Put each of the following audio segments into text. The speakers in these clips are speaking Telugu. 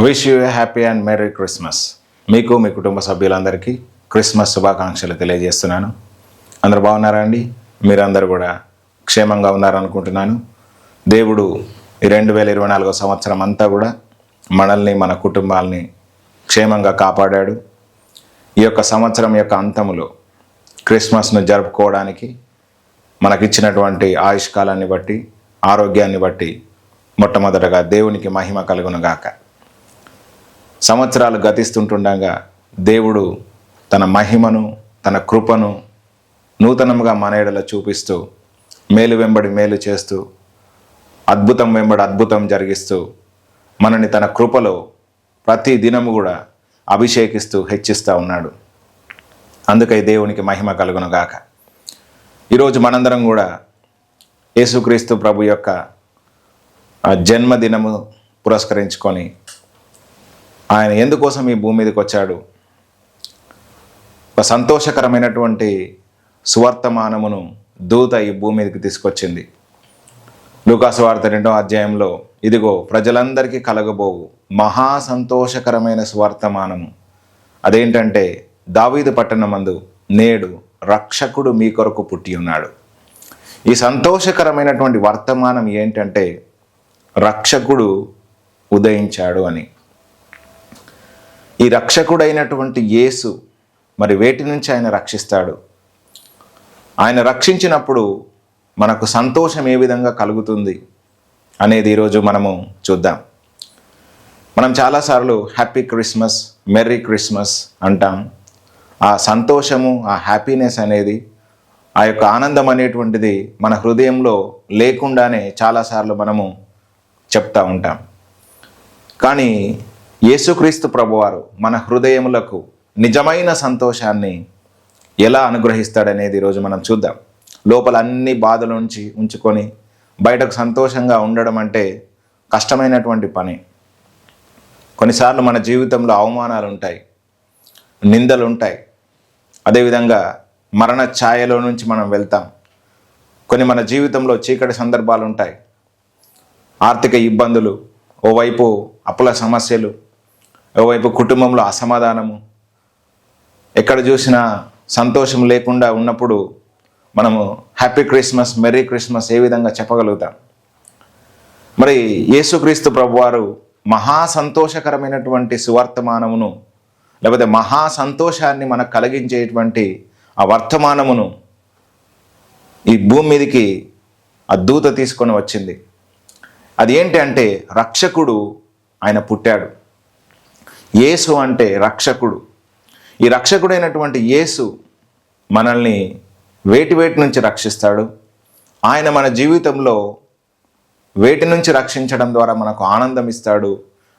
Wish you happy and merry Christmas. మీకు మీ కుటుంబ సభ్యులందరికీ క్రిస్మస్ శుభాకాంక్షలు తెలియజేస్తున్నాను. అందరు బాగున్నారా అండి? మీరందరూ కూడా క్షేమంగా ఉన్నారనుకుంటున్నాను. దేవుడు ఈ 2024 సంవత్సరం అంతా కూడా మనల్ని మన కుటుంబాలని క్షేమంగా కాపాడాడు. ఈ యొక్క సంవత్సరం యొక్క అంతములో క్రిస్మస్ను జరుపుకోవడానికి మనకిచ్చినటువంటి ఆయుష్కాలాన్ని బట్టి, ఆరోగ్యాన్ని బట్టి మొట్టమొదటగా దేవునికి మహిమ కలుగునుగాక. సంవత్సరాలు గతిస్తుంటుండగా దేవుడు తన మహిమను, తన కృపను నూతనంగా మన ఎడల చూపిస్తూ, మేలు వెంబడి మేలు చేస్తూ, అద్భుతం వెంబడి అద్భుతం జరిగిస్తూ, మనని తన కృపలో ప్రతి దినము కూడా అభిషేకిస్తూ హెచ్చిస్తూ ఉన్నాడు. అందుకై దేవునికి మహిమ కలుగునుగాక. ఈరోజు మనందరం కూడా యేసుక్రీస్తు ప్రభు యొక్క జన్మదినము పురస్కరించుకొని ఆయన ఎందుకోసం ఈ భూమి మీదకి వచ్చాడు, ఒక సంతోషకరమైనటువంటి సువర్తమానమును దూత ఈ భూమి మీదకి తీసుకొచ్చింది. లూకాసు వార్త 2వ అధ్యాయంలో, ఇదిగో ప్రజలందరికీ కలగబోవు మహా సంతోషకరమైన సువర్తమానము, అదేంటంటే దావీదు పట్టణమందు నేడు రక్షకుడు మీ కొరకు పుట్టి ఉన్నాడు. ఈ సంతోషకరమైనటువంటి వర్తమానం ఏంటంటే రక్షకుడు ఉదయించాడు అని. ఈ రక్షకుడైనటువంటి యేసు మరి వేటి నుంచి ఆయన రక్షిస్తాడు, ఆయన రక్షించినప్పుడు మనకు సంతోషం ఏ విధంగా కలుగుతుంది అనేది ఈరోజు మనము చూద్దాం. మనం చాలాసార్లు హ్యాపీ క్రిస్మస్, మెర్రీ క్రిస్మస్ అంటాం. ఆ సంతోషము, ఆ హ్యాపీనెస్ అనేది, ఆ యొక్క ఆనందం అనేటువంటిది మన హృదయంలో లేకుండానే చాలాసార్లు మనము చెప్తా ఉంటాం. కానీ యేసుక్రీస్తు ప్రభువారు మన హృదయములకు నిజమైన సంతోషాన్ని ఎలా అనుగ్రహిస్తాడనేది ఈరోజు మనం చూద్దాం. లోపల అన్ని బాధల నుంచి ఉంచుకొని బయటకు సంతోషంగా ఉండడం అంటే కష్టమైనటువంటి పని. కొన్నిసార్లు మన జీవితంలో అవమానాలు ఉంటాయి, నిందలు ఉంటాయి, అదేవిధంగా మరణ ఛాయలో నుంచి మనం వెళ్తాం. కొన్ని మన జీవితంలో చీకటి సందర్భాలు ఉంటాయి, ఆర్థిక ఇబ్బందులు, ఓవైపు అప్పుల సమస్యలు, ఓవైపు కుటుంబంలో అసమాధానము, ఎక్కడ చూసినా సంతోషం లేకుండా ఉన్నప్పుడు మనము హ్యాపీ క్రిస్మస్, మెర్రీ క్రిస్మస్ ఏ విధంగా చెప్పగలుగుతాం? మరి యేసుక్రీస్తు ప్రభువారు మహా సంతోషకరమైనటువంటి సువర్తమానమును, లేకపోతే మహా సంతోషాన్ని మనకు కలిగించేటువంటి ఆ వర్తమానమును ఈ భూమి మీదకి ఆ దూత తీసుకొని వచ్చింది. అది ఏంటి అంటే రక్షకుడు ఆయన పుట్టాడు. యేసు అంటే రక్షకుడు. ఈ రక్షకుడైనటువంటి యేసు మనల్ని వేటి నుంచి రక్షిస్తాడు, ఆయన మన జీవితంలో వేటి నుంచి రక్షించడం ద్వారా మనకు ఆనందం ఇస్తాడు,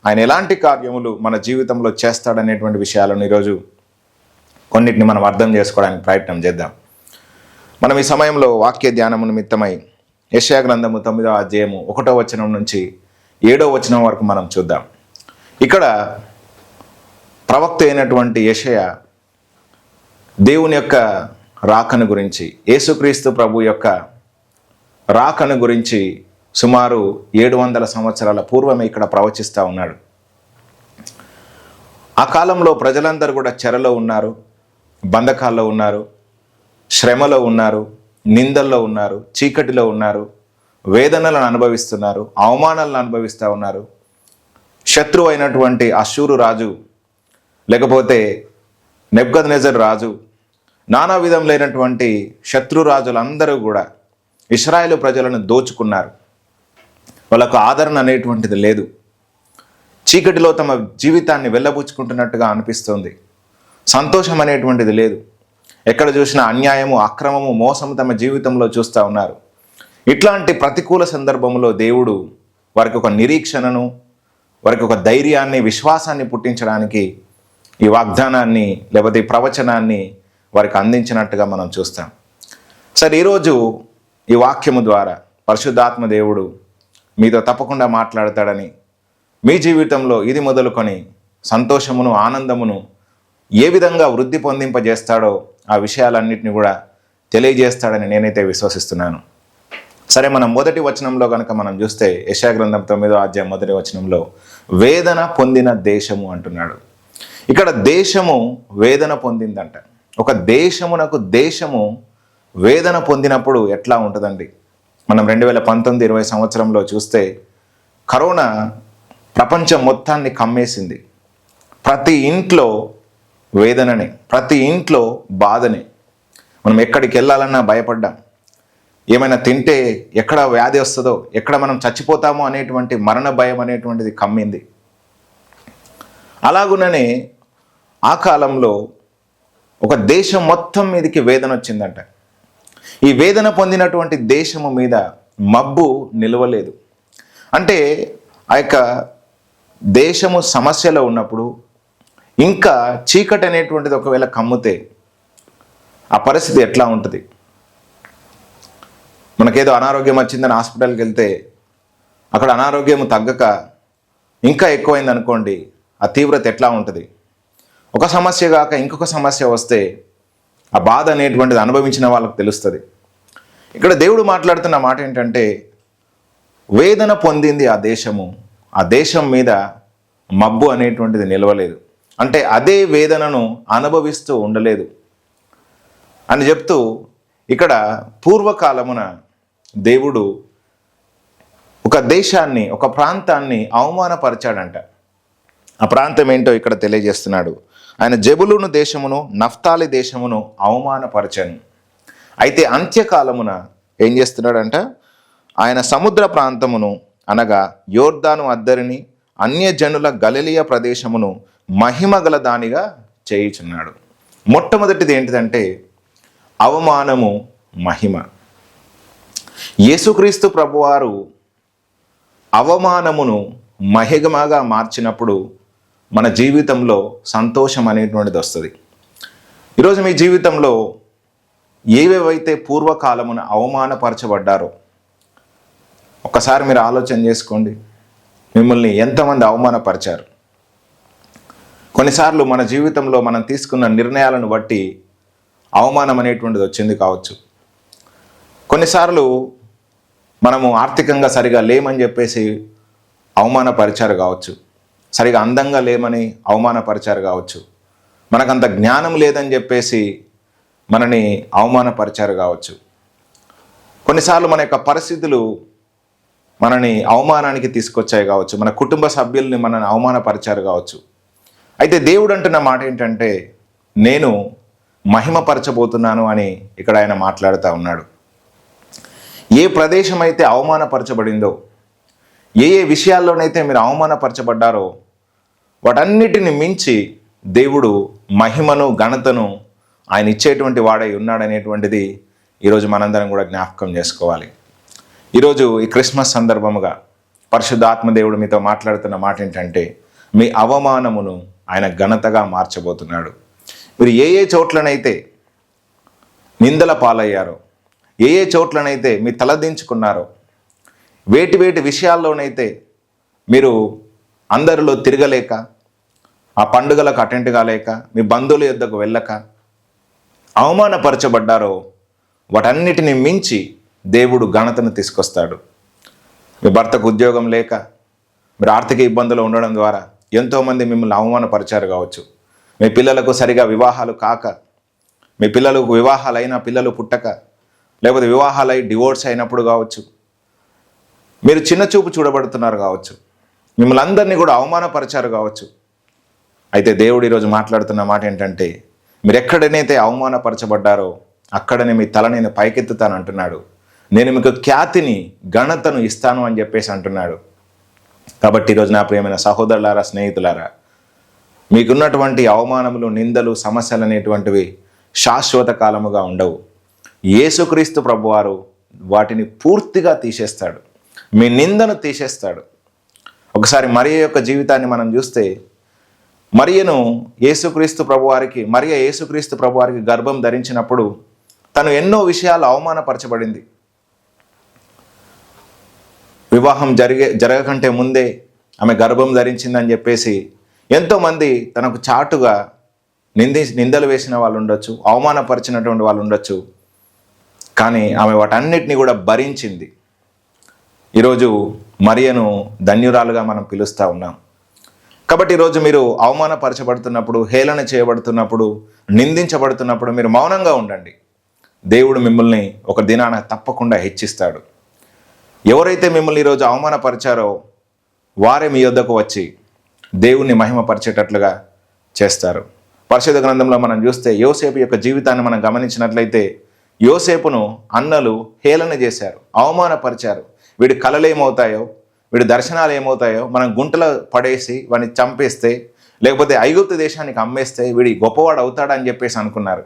ఆయన ఎలాంటి కార్యములు మన జీవితంలో చేస్తాడనేటువంటి విషయాలను ఈరోజు కొన్నిటిని మనం అర్థం చేసుకోవడానికి ప్రయత్నం చేద్దాం. మనం ఈ సమయంలో వాక్య ధ్యానము నిమిత్తమై యెషయా గ్రంథము 9వ అధ్యాయము 1వ వచనం నుంచి 7వ వచనం వరకు మనం చూద్దాం. ఇక్కడ ప్రవక్త అయినటువంటి యెషయా దేవుని యొక్క రాకను గురించి, యేసుక్రీస్తు ప్రభు యొక్క రాకను గురించి సుమారు 700 సంవత్సరాల పూర్వమే ఇక్కడ ప్రవచిస్తూ ఉన్నాడు. ఆ కాలంలో ప్రజలందరూ కూడా చెరలో ఉన్నారు, బంధకాల్లో ఉన్నారు, శ్రమలో ఉన్నారు, నిందల్లో ఉన్నారు, చీకటిలో ఉన్నారు, వేదనలను అనుభవిస్తున్నారు, అవమానాలను అనుభవిస్తూ ఉన్నారు. శత్రువు అయినటువంటి అష్షూరు రాజు, లేకపోతే నెబుకద్నెజర్ రాజు, నానా విధములైనటువంటి శత్రురాజులందరూ కూడా ఇశ్రాయేలు ప్రజలను దోచుకున్నారు. వాళ్ళకు ఆదరణ అనేటువంటిది లేదు. చీకటిలో తమ జీవితాన్ని వెళ్ళబుచ్చుకుంటున్నట్టుగా అనిపిస్తుంది. సంతోషం అనేటువంటిది లేదు. ఎక్కడ చూసినా అన్యాయము, అక్రమము, మోసము తమ జీవితంలో చూస్తూ ఉన్నారు. ఇట్లాంటి ప్రతికూల సందర్భంలో దేవుడు వారికి ఒక నిరీక్షణను, వారికి ఒక ధైర్యాన్ని, విశ్వాసాన్ని పుట్టించడానికి ఈ వాగ్దానాన్ని, లేకపోతే ఈ ప్రవచనాన్ని వారికి అందించినట్టుగా మనం చూస్తాం. సరే, ఈరోజు ఈ వాక్యము ద్వారా పరిశుద్ధాత్మ దేవుడు మీతో తప్పకుండా మాట్లాడతాడని, మీ జీవితంలో ఇది మొదలుకొని సంతోషమును, ఆనందమును ఏ విధంగా వృద్ధి పొందింపజేస్తాడో ఆ విషయాలన్నింటినీ కూడా తెలియజేస్తాడని నేనైతే విశ్వసిస్తున్నాను. సరే, మనం మొదటి వచనంలో కనుక మనం చూస్తే యెషయా గ్రంథం 9వ అధ్యాయం మొదటి వచనంలో వేదన పొందిన దేశము అంటున్నాడు. ఇక్కడ దేశము వేదన పొందిందంట. ఒక దేశము వేదన పొందినప్పుడు ఎట్లా ఉంటుందండి? మనం 2019-20 సంవత్సరంలో చూస్తే కరోనా ప్రపంచం మొత్తాన్ని కమ్మేసింది. ప్రతి ఇంట్లో వేదననే, ప్రతి ఇంట్లో బాధనే. మనం ఎక్కడికి వెళ్ళాలన్నా భయపడ్డాం. ఏమైనా తింటే ఎక్కడ వ్యాధి వస్తుందో, ఎక్కడ మనం చచ్చిపోతామో అనేటువంటి మరణ భయం అనేటువంటిది కమ్మింది. అలాగుననే ఆ కాలంలో ఒక దేశం మొత్తం మీదకి వేదన వచ్చిందంట. ఈ వేదన పొందినటువంటి దేశము మీద మబ్బు నిలవలేదు. అంటే ఆ యొక్క దేశము సమస్యలో ఉన్నప్పుడు ఇంకా చీకటి అనేటువంటిది ఒకవేళ కమ్మితే ఆ పరిస్థితి ఎట్లా ఉంటుంది? మనకేదో అనారోగ్యం వచ్చిందని హాస్పిటల్కి వెళ్తే అక్కడ అనారోగ్యం తగ్గక ఇంకా ఎక్కువైంది అనుకోండి, ఆ తీవ్రత ఎట్లా ఉంటుంది? ఒక సమస్య కాక ఇంకొక సమస్య వస్తే ఆ బాధ అనేటువంటిది అనుభవించిన వాళ్ళకు తెలుస్తుంది. ఇక్కడ దేవుడు మాట్లాడుతున్న మాట ఏంటంటే, వేదన పొందింది ఆ దేశము, ఆ దేశం మీద మబ్బు అనేటువంటిది నిలవలేదు. అంటే అదే వేదనను అనుభవిస్తూ ఉండలేదు అని చెప్తూ, ఇక్కడ పూర్వకాలమున దేవుడు ఒక దేశాన్ని, ఒక ప్రాంతాన్ని అవమానపరిచాడంట. ఆ ప్రాంతం ఏంటో ఇక్కడ తెలియజేస్తున్నాడు. ఆయన జెబులూను దేశమును నఫ్తాలి దేశమును అవమానపరచను. అయితే అంత్యకాలమున ఏం చేస్తున్నాడంట? ఆయన సముద్ర ప్రాంతమును అనగా యోర్దాను అద్దరిని, అన్యజనుల గలిలియ ప్రదేశమును మహిమ గల దానిగా చేయుచున్నాడు. మొట్టమొదటిది ఏంటిదంటే అవమానము, మహిమ. యేసుక్రీస్తు ప్రభువారు అవమానమును మహిమగా మార్చినప్పుడు మన జీవితంలో సంతోషం అనేటువంటిది వస్తుంది. ఈరోజు మీ జీవితంలో ఏవేవైతే పూర్వకాలమున అవమానపరచబడ్డారో ఒకసారి మీరు ఆలోచన చేసుకోండి. మిమ్మల్ని ఎంతమంది అవమానపరిచారు? కొన్నిసార్లు మన జీవితంలో మనం తీసుకున్న నిర్ణయాలను బట్టి అవమానం అనేటువంటిది వచ్చింది కావచ్చు. కొన్నిసార్లు మనము ఆర్థికంగా సరిగా లేమని చెప్పేసి అవమానపరిచారు కావచ్చు. సరిగా అందంగా లేమని అవమానపరిచారు కావచ్చు. మనకంత జ్ఞానం లేదని చెప్పేసి మనని అవమానపరిచారు కావచ్చు. కొన్నిసార్లు మన యొక్క పరిస్థితులు మనని అవమానానికి తీసుకొచ్చాయి కావచ్చు. మన కుటుంబ సభ్యుల్ని మనని అవమానపరిచారు కావచ్చు. అయితే దేవుడు అంటున్న మాట ఏంటంటే, నేను మహిమపరచబోతున్నాను అని ఇక్కడ ఆయన మాట్లాడుతూ ఉన్నాడు. ఏ ప్రదేశం అయితే అవమానపరచబడిందో, ఏ విషయాల్లోనైతే మీరు అవమానపరచబడ్డారో వాటన్నిటిని మించి దేవుడు మహిమను, ఘనతను ఆయన ఇచ్చేటువంటి వాడై ఉన్నాడనేటువంటిది ఈరోజు మనందరం కూడా జ్ఞాపకం చేసుకోవాలి. ఈరోజు ఈ క్రిస్మస్ సందర్భముగా పరిశుద్ధాత్మ దేవుడు మీతో మాట్లాడుతున్న మాట ఏంటంటే, మీ అవమానమును ఆయన ఘనతగా మార్చబోతున్నాడు. మీరు ఏ చోట్లనైతే నిందల పాలయ్యారో, ఏ చోట్లనైతే మీ తలదించుకున్నారో, వేటి విషయాల్లోనైతే మీరు అందరిలో తిరగలేక, ఆ పండుగలకు అటెండ్ కాలేక, మీ బంధువుల యొద్దకు వెళ్ళక అవమానపరచబడ్డారో వాటన్నిటిని మించి దేవుడు ఘనతను తీసుకొస్తాడు. మీ భర్తకు ఉద్యోగం లేక, మీరు ఆర్థిక ఇబ్బందులు ఉండడం ద్వారా ఎంతోమంది మిమ్మల్ని అవమానపరిచారు కావచ్చు. మీ పిల్లలకు సరిగా వివాహాలు కాక, మీ పిల్లలకు వివాహాలైన పిల్లలు పుట్టక, లేకపోతే వివాహాలై డివోర్స్ అయినప్పుడు కావచ్చు, మీరు చిన్న చూపు చూడబడుతున్నారు కావచ్చు. మిమ్మల్ని అందరినీ కూడా అవమానపరిచారు కావచ్చు. అయితే దేవుడు ఈరోజు మాట్లాడుతున్న మాట ఏంటంటే, మీరు ఎక్కడనైతే అవమానపరచబడ్డారో అక్కడనే మీ తల నేను పైకెత్తుతాను అంటున్నాడు. నేను మీకు ఖ్యాతిని, ఘనతను ఇస్తాను అని చెప్పేసి అంటున్నాడు. కాబట్టి ఈరోజు నా ప్రియమైన సహోదరులారా, స్నేహితులారా, మీకున్నటువంటి అవమానములు, నిందలు, సమస్యలు అనేటువంటివి శాశ్వత కాలముగా ఉండవు. యేసుక్రీస్తు ప్రభువారు వాటిని పూర్తిగా తీసేస్తాడు. మీ నిందను తీసేస్తాడు. ఒకసారి మరియ యొక్క జీవితాన్ని మనం చూస్తే, మరియను యేసుక్రీస్తు ప్రభువారికి గర్భం ధరించినప్పుడు తను ఎన్నో విషయాలు అవమానపరచబడింది. వివాహం జరగకంటే ముందే ఆమె గర్భం ధరించిందని చెప్పేసి ఎంతోమంది తనకు చాటుగా నిందలు వేసిన వాళ్ళు ఉండొచ్చు, అవమానపరిచినటువంటి వాళ్ళు ఉండొచ్చు. కానీ ఆమె వాటన్నిటిని కూడా భరించింది. ఈరోజు మరియను ధన్యురాలుగా మనం పిలుస్తూ ఉన్నాం. కాబట్టి ఈరోజు మీరు అవమానపరచబడుతున్నప్పుడు, హేళన చేయబడుతున్నప్పుడు, నిందించబడుతున్నప్పుడు మీరు మౌనంగా ఉండండి. దేవుడు మిమ్మల్ని ఒక దినాన తప్పకుండా హెచ్చిస్తాడు. ఎవరైతే మిమ్మల్ని ఈరోజు అవమానపరిచారో వారే మీ యొద్దకు వచ్చి దేవుణ్ణి మహిమపరిచేటట్లుగా చేస్తారు. పరిశుద్ధ గ్రంథంలో మనం చూస్తే యోసేపు యొక్క జీవితాన్ని మనం గమనించినట్లయితే యోసేపును అన్నలు హేళన చేశారు, అవమానపరిచారు. వీడి కలలు ఏమవుతాయో, వీడి దర్శనాలు ఏమవుతాయో, మనం గుంటలో పడేసి వాడిని చంపేస్తే, లేకపోతే ఐగుప్తు దేశానికి అమ్మేస్తే వీడి గొప్పవాడు అవుతాడని చెప్పేసి అనుకున్నారు.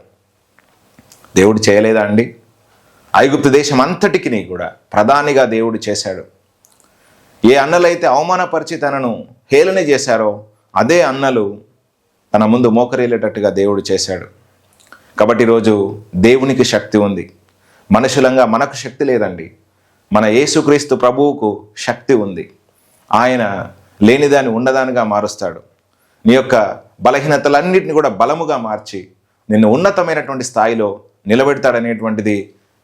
దేవుడు చేయలేదా అండి? ఐగుప్తు దేశం అంతటికి కూడా ప్రధానిగా దేవుడు చేశాడు. ఏ అన్నలైతే అవమానపరిచి తనను హేళన చేశారో అదే అన్నలు తన ముందు మోకరేలేటట్టుగా దేవుడు చేశాడు. కాబట్టి ఈరోజు దేవునికి శక్తి ఉంది. మనుషులంగా మనకు శక్తి లేదండి. మన యేసుక్రీస్తు ప్రభువుకు శక్తి ఉంది. ఆయన లేనిదాన్ని ఉన్నదానిగా మారుస్తాడు. నీ యొక్క బలహీనతలన్నింటినీ కూడా బలముగా మార్చి నిన్ను ఉన్నతమైనటువంటి స్థాయిలో నిలబెడతాడనేటువంటిది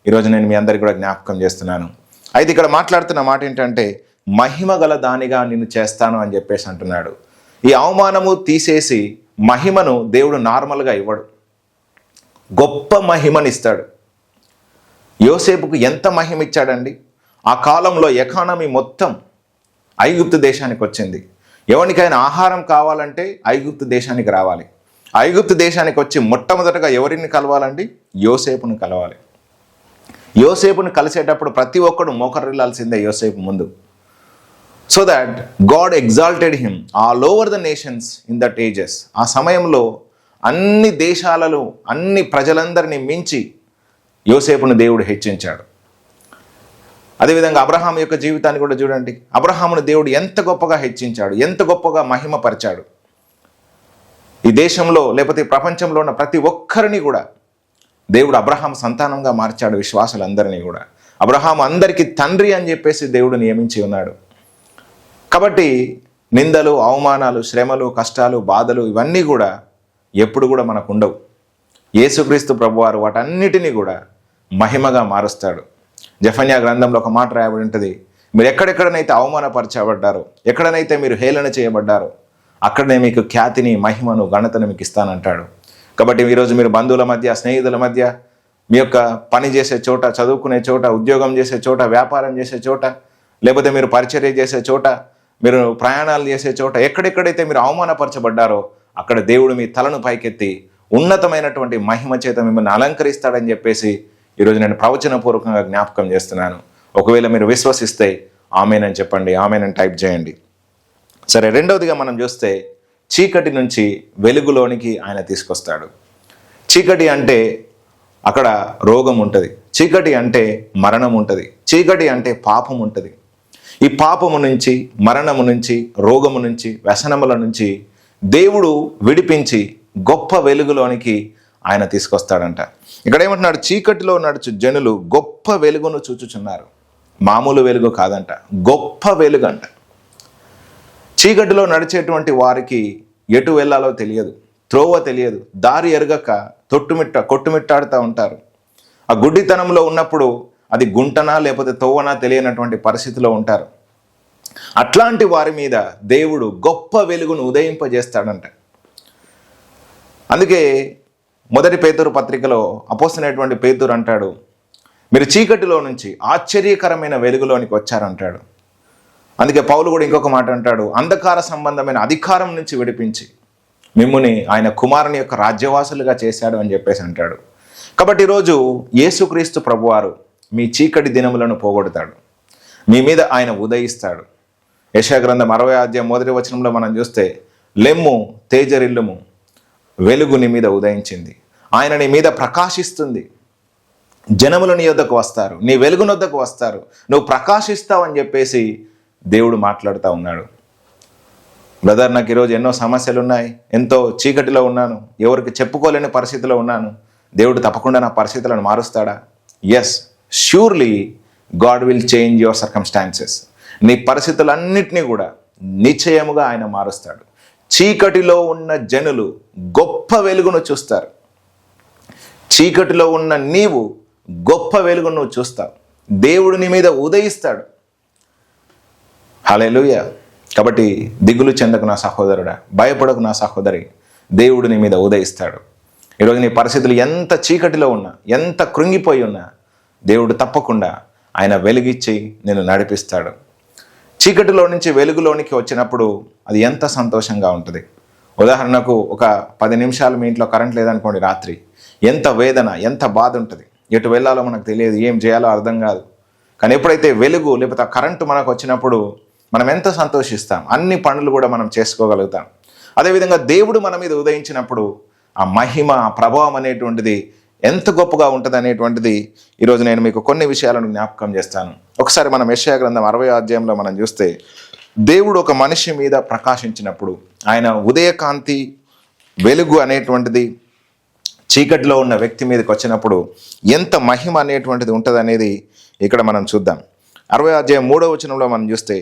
ఈరోజు నేను మీ అందరికీ కూడా జ్ఞాపకం చేస్తున్నాను. అయితే ఇక్కడ మాట్లాడుతున్న మాట ఏంటంటే మహిమ గల దానిగా నిన్ను చేస్తాను అని చెప్పేసి అంటున్నాడు. ఈ అవమానము తీసేసి మహిమను దేవుడు నార్మల్గా ఇవ్వడు, గొప్ప మహిమనిస్తాడు. యోసేపుకు ఎంత మహిమ ఇచ్చాడండి! ఆ కాలంలో ఎకానమీ మొత్తం ఐగుప్తు దేశానికి వచ్చింది. ఎవరికైనా ఆహారం కావాలంటే ఐగుప్తు దేశానికి రావాలి. ఐగుప్తు దేశానికి వచ్చి మొట్టమొదటగా ఎవరిని కలవాలండి? యోసేపును కలవాలి. యోసేపును కలిసేటప్పుడు ప్రతి ఒక్కడు మోకరిల్లాల్సిందే యోసేపు ముందు. So that God exalted him all over the nations in that ages. ఆ సమయంలో అన్ని దేశాలలో అన్ని ప్రజలందరినీ మించి యోసేపును దేవుడు హెచ్చించాడు. అదేవిధంగా అబ్రహాం యొక్క జీవితాన్ని కూడా చూడండి. అబ్రహామును దేవుడు ఎంత గొప్పగా హెచ్చించాడు, ఎంత గొప్పగా మహిమపరిచాడు. ఈ దేశంలో లేకపోతే ప్రపంచంలో ఉన్న ప్రతి ఒక్కరిని కూడా దేవుడు అబ్రహాం సంతానంగా మార్చాడు. విశ్వాసులందరినీ కూడా అబ్రహాం అందరికీ తండ్రి అని చెప్పేసి దేవుడు నియమించి ఉన్నాడు. కాబట్టి నిందలు, అవమానాలు, శ్రమలు, కష్టాలు, బాధలు ఇవన్నీ కూడా ఎప్పుడు కూడా మనకు ఉండవు. యేసుక్రీస్తు ప్రభువారు వాటన్నిటినీ కూడా మహిమగా మారుస్తాడు. జెఫన్యా గ్రంథంలో ఒక మాట రాయబడి ఉంటుంది, మీరు ఎక్కడెక్కడనైతే అవమానపరచబడ్డారో, ఎక్కడనైతే మీరు హేళన చేయబడ్డారో అక్కడనే మీకు ఖ్యాతిని, మహిమను, ఘనతను మీకు ఇస్తానంటాడు. కాబట్టి ఈరోజు మీరు బంధువుల మధ్య, స్నేహితుల మధ్య, మీ యొక్క పని చేసే చోట, చదువుకునే చోట, ఉద్యోగం చేసే చోట, వ్యాపారం చేసే చోట, లేకపోతే మీరు పరిచర్య చేసే చోట, మీరు ప్రయాణాలు చేసే చోట, ఎక్కడెక్కడైతే మీరు అవమానపరచబడ్డారో అక్కడ దేవుడు మీ తలను పైకెత్తి ఉన్నతమైనటువంటి మహిమ చేత మిమ్మల్ని అలంకరిస్తాడని చెప్పేసి ఈరోజు నేను ప్రవచనపూర్వకంగా జ్ఞాపకం చేస్తున్నాను. ఒకవేళ మీరు విశ్వసిస్తే ఆమేనని చెప్పండి, ఆమేనని టైప్ చేయండి. సరే, రెండవదిగా మనం చూస్తే చీకటి నుంచి వెలుగులోనికి ఆయన తీసుకొస్తాడు. చీకటి అంటే అక్కడ రోగం ఉంటుంది, చీకటి అంటే మరణం ఉంటుంది, చీకటి అంటే పాపం ఉంటుంది. ఈ పాపము నుంచి, మరణము నుంచి, రోగము నుంచి, వ్యసనముల నుంచి దేవుడు విడిపించి గొప్ప వెలుగులోనికి ఆయన తీసుకొస్తాడంట. ఇక్కడ ఏమంటున్నాడు? చీకటిలో నడుచు జనులు గొప్ప వెలుగును చూచుచున్నారు. మామూలు వెలుగు కాదంట, గొప్ప వెలుగు అంట. చీకటిలో నడిచేటువంటి వారికి ఎటు వెళ్ళాలో తెలియదు, త్రోవ తెలియదు, దారి ఎరగక కొట్టుమిట్టాడుతూ ఉంటారు. ఆ గుడ్డితనంలో ఉన్నప్పుడు అది గుంటనా లేకపోతే తోవనా తెలియనటువంటి పరిస్థితిలో ఉంటారు. అట్లాంటి వారి మీద దేవుడు గొప్ప వెలుగును ఉదయింపజేస్తాడంట. అందుకే మొదటి పేతురు పత్రికలో అపోస్తలుడైనటువంటి పేతురు అంటాడు, మీరు చీకటిలో నుంచి ఆశ్చర్యకరమైన వెలుగులోనికి వచ్చారంటాడు. అందుకే పౌలు కూడా ఇంకొక మాట అంటాడు, అంధకార సంబంధమైన అధికారం నుంచి విడిపించి మిమ్ముని ఆయన కుమారుని యొక్క రాజ్యవాసులుగా చేశాడు అని చెప్పేసి అంటాడు. కాబట్టి ఈరోజు యేసుక్రీస్తు ప్రభువారు మీ చీకటి దినములను పోగొడతాడు, మీ మీద ఆయన ఉదయిస్తాడు. యెషయా గ్రంథం 60:1 మనం చూస్తే, లెమ్ము తేజరిల్లుము, వెలుగు నీ మీద ఉదయించింది, ఆయన నీ మీద ప్రకాశిస్తుంది, జనములు నీ యొద్దకు వస్తారు, నీ వెలుగునొద్దకు వస్తారు, నువ్వు ప్రకాశిస్తావు అని చెప్పేసి దేవుడు మాట్లాడుతూ ఉన్నాడు. బ్రదర్, నాకు ఈరోజు ఎన్నో సమస్యలు ఉన్నాయి, ఎంతో చీకటిలో ఉన్నాను, ఎవరికి చెప్పుకోలేని పరిస్థితిలో ఉన్నాను, దేవుడు తప్పకుండా నా పరిస్థితులను మారుస్తాడా? Yes, surely God will change your circumstances. నీ పరిస్థితులన్నిటినీ కూడా నిశ్చయముగా ఆయన మారుస్తాడు. చీకటిలో ఉన్న జనులు గొప్ప వెలుగును చూస్తారు. చీకటిలో ఉన్న నీవు గొప్ప వెలుగును చూస్తావు. దేవుడు నీ మీద ఉదయిస్తాడు. హల్లెలూయా. కాబట్టి దిగులు చెందకు నా సహోదరుడా, భయపడకు నా సహోదరి, దేవుడు నీ మీద ఉదయిస్తాడు. ఈరోజు నీ పరిస్థితులు ఎంత చీకటిలో ఉన్నా, ఎంత కృంగిపోయి ఉన్నా, దేవుడు తప్పకుండా ఆయన వెలుగిచ్చి నిన్ను నడిపిస్తాడు. చీకటిలో నుంచి వెలుగులోనికి వచ్చినప్పుడు అది ఎంత సంతోషంగా ఉంటుంది. ఉదాహరణకు ఒక 10 నిమిషాలు మీ ఇంట్లో కరెంట్ లేదనుకోండి, రాత్రి ఎంత వేదన, ఎంత బాధ ఉంటుంది. ఎటు వెళ్ళాలో మనకు తెలియదు, ఏం చేయాలో అర్థం కాదు. కానీ ఎప్పుడైతే వెలుగు లేకపోతే కరెంటు మనకు వచ్చినప్పుడు మనం ఎంత సంతోషిస్తాం, అన్ని పనులు కూడా మనం చేసుకోగలుగుతాం. అదేవిధంగా దేవుడు మన మీద ఉదయించినప్పుడు ఆ మహిమ, ఆ ప్రభావం అనేటువంటిది ఎంత గొప్పగా ఉంటుంది అనేటువంటిది ఈరోజు నేను మీకు కొన్ని విషయాలను జ్ఞాపకం చేస్తాను. ఒకసారి మనం యెషయా గ్రంథం 60వ అధ్యాయంలో మనం చూస్తే, దేవుడు ఒక మనిషి మీద ప్రకాశించినప్పుడు, ఆయన ఉదయకాంతి వెలుగు అనేటువంటిది చీకటిలో ఉన్న వ్యక్తి మీదకి వచ్చినప్పుడు ఎంత మహిమ అనేటువంటిది ఉంటుంది అనేది ఇక్కడ మనం చూద్దాం. 60వ అధ్యాయం 3వ వచనంలో మనం చూస్తే,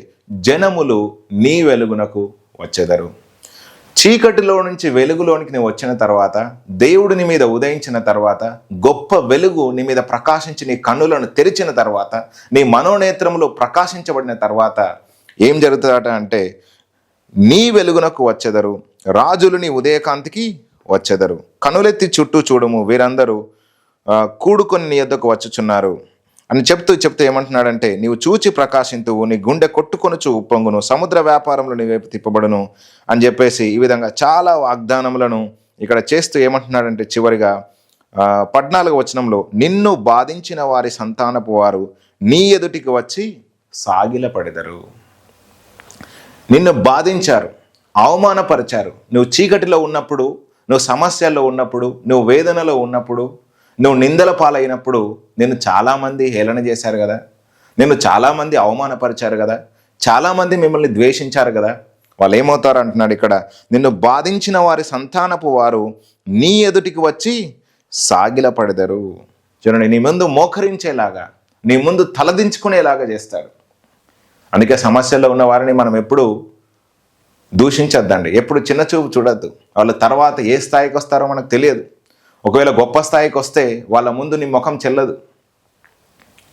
జనములు నీ వెలుగునకు వచ్చెదరు. చీకటిలో నుంచి వెలుగులోనికి నువ్వు వచ్చిన తర్వాత, దేవుడు నీ మీద ఉదయించిన తర్వాత, గొప్ప వెలుగు నీ మీద ప్రకాశించి నీ కన్నులను తెరిచిన తర్వాత, నీ మనోనేత్రములు ప్రకాశించబడిన తర్వాత ఏం జరుగుతుందట అంటే, నీ వెలుగునకు వచ్చెదరు, రాజులు నీ ఉదయకాంతికి వచ్చెదరు. కనులెత్తి చుట్టూ చూడుము, వీరందరూ కూడుకొని నీ యొద్దకు వచ్చుచున్నారు అని చెప్తూ ఏమంటున్నాడంటే, నీవు చూచి ప్రకాశింతువు, నీ గుండె కొట్టుకొనుచు ఉప్పొంగును, సముద్ర వ్యాపారంలో నీ వైపు తిప్పబడును అని చెప్పేసి ఈ విధంగా చాలా వాగ్దానములను ఇక్కడ చేస్తూ ఏమంటున్నాడంటే, చివరిగా 14వ వచనంలో, నిన్ను బాధించిన వారి సంతానపు వారు నీ ఎదుటికి వచ్చి సాగిలపడెదరు. నిన్ను బాధించారు, అవమానపరిచారు. నువ్వు చీకటిలో ఉన్నప్పుడు, నువ్వు సమస్యల్లో ఉన్నప్పుడు, నువ్వు వేదనలో ఉన్నప్పుడు, నువ్వు నిందల పాలైనప్పుడు నిన్ను చాలామంది హేళన చేశారు కదా, నిన్ను చాలామంది అవమానపరిచారు కదా, చాలామంది మిమ్మల్ని ద్వేషించారు కదా. వాళ్ళు ఏమవుతారు అంటున్నాడు ఇక్కడ, నిన్ను బాధించిన వారి సంతానపు వారు నీ ఎదుటికి వచ్చి సాగిలపడెదరు. చూడండి, నీ ముందు మోకరించేలాగా, నీ ముందు తలదించుకునేలాగా చేస్తాడు. అందుకే సమస్యల్లో ఉన్న వారిని మనం ఎప్పుడు దూషించొద్దండి, ఎప్పుడు చిన్న చూపు చూడొద్దు. వాళ్ళ తర్వాత ఏ స్థాయికి వస్తారో మనకు తెలియదు. ఒకవేళ గొప్ప స్థాయికి వస్తే వాళ్ళ ముందు నీ ముఖం చెల్లదు.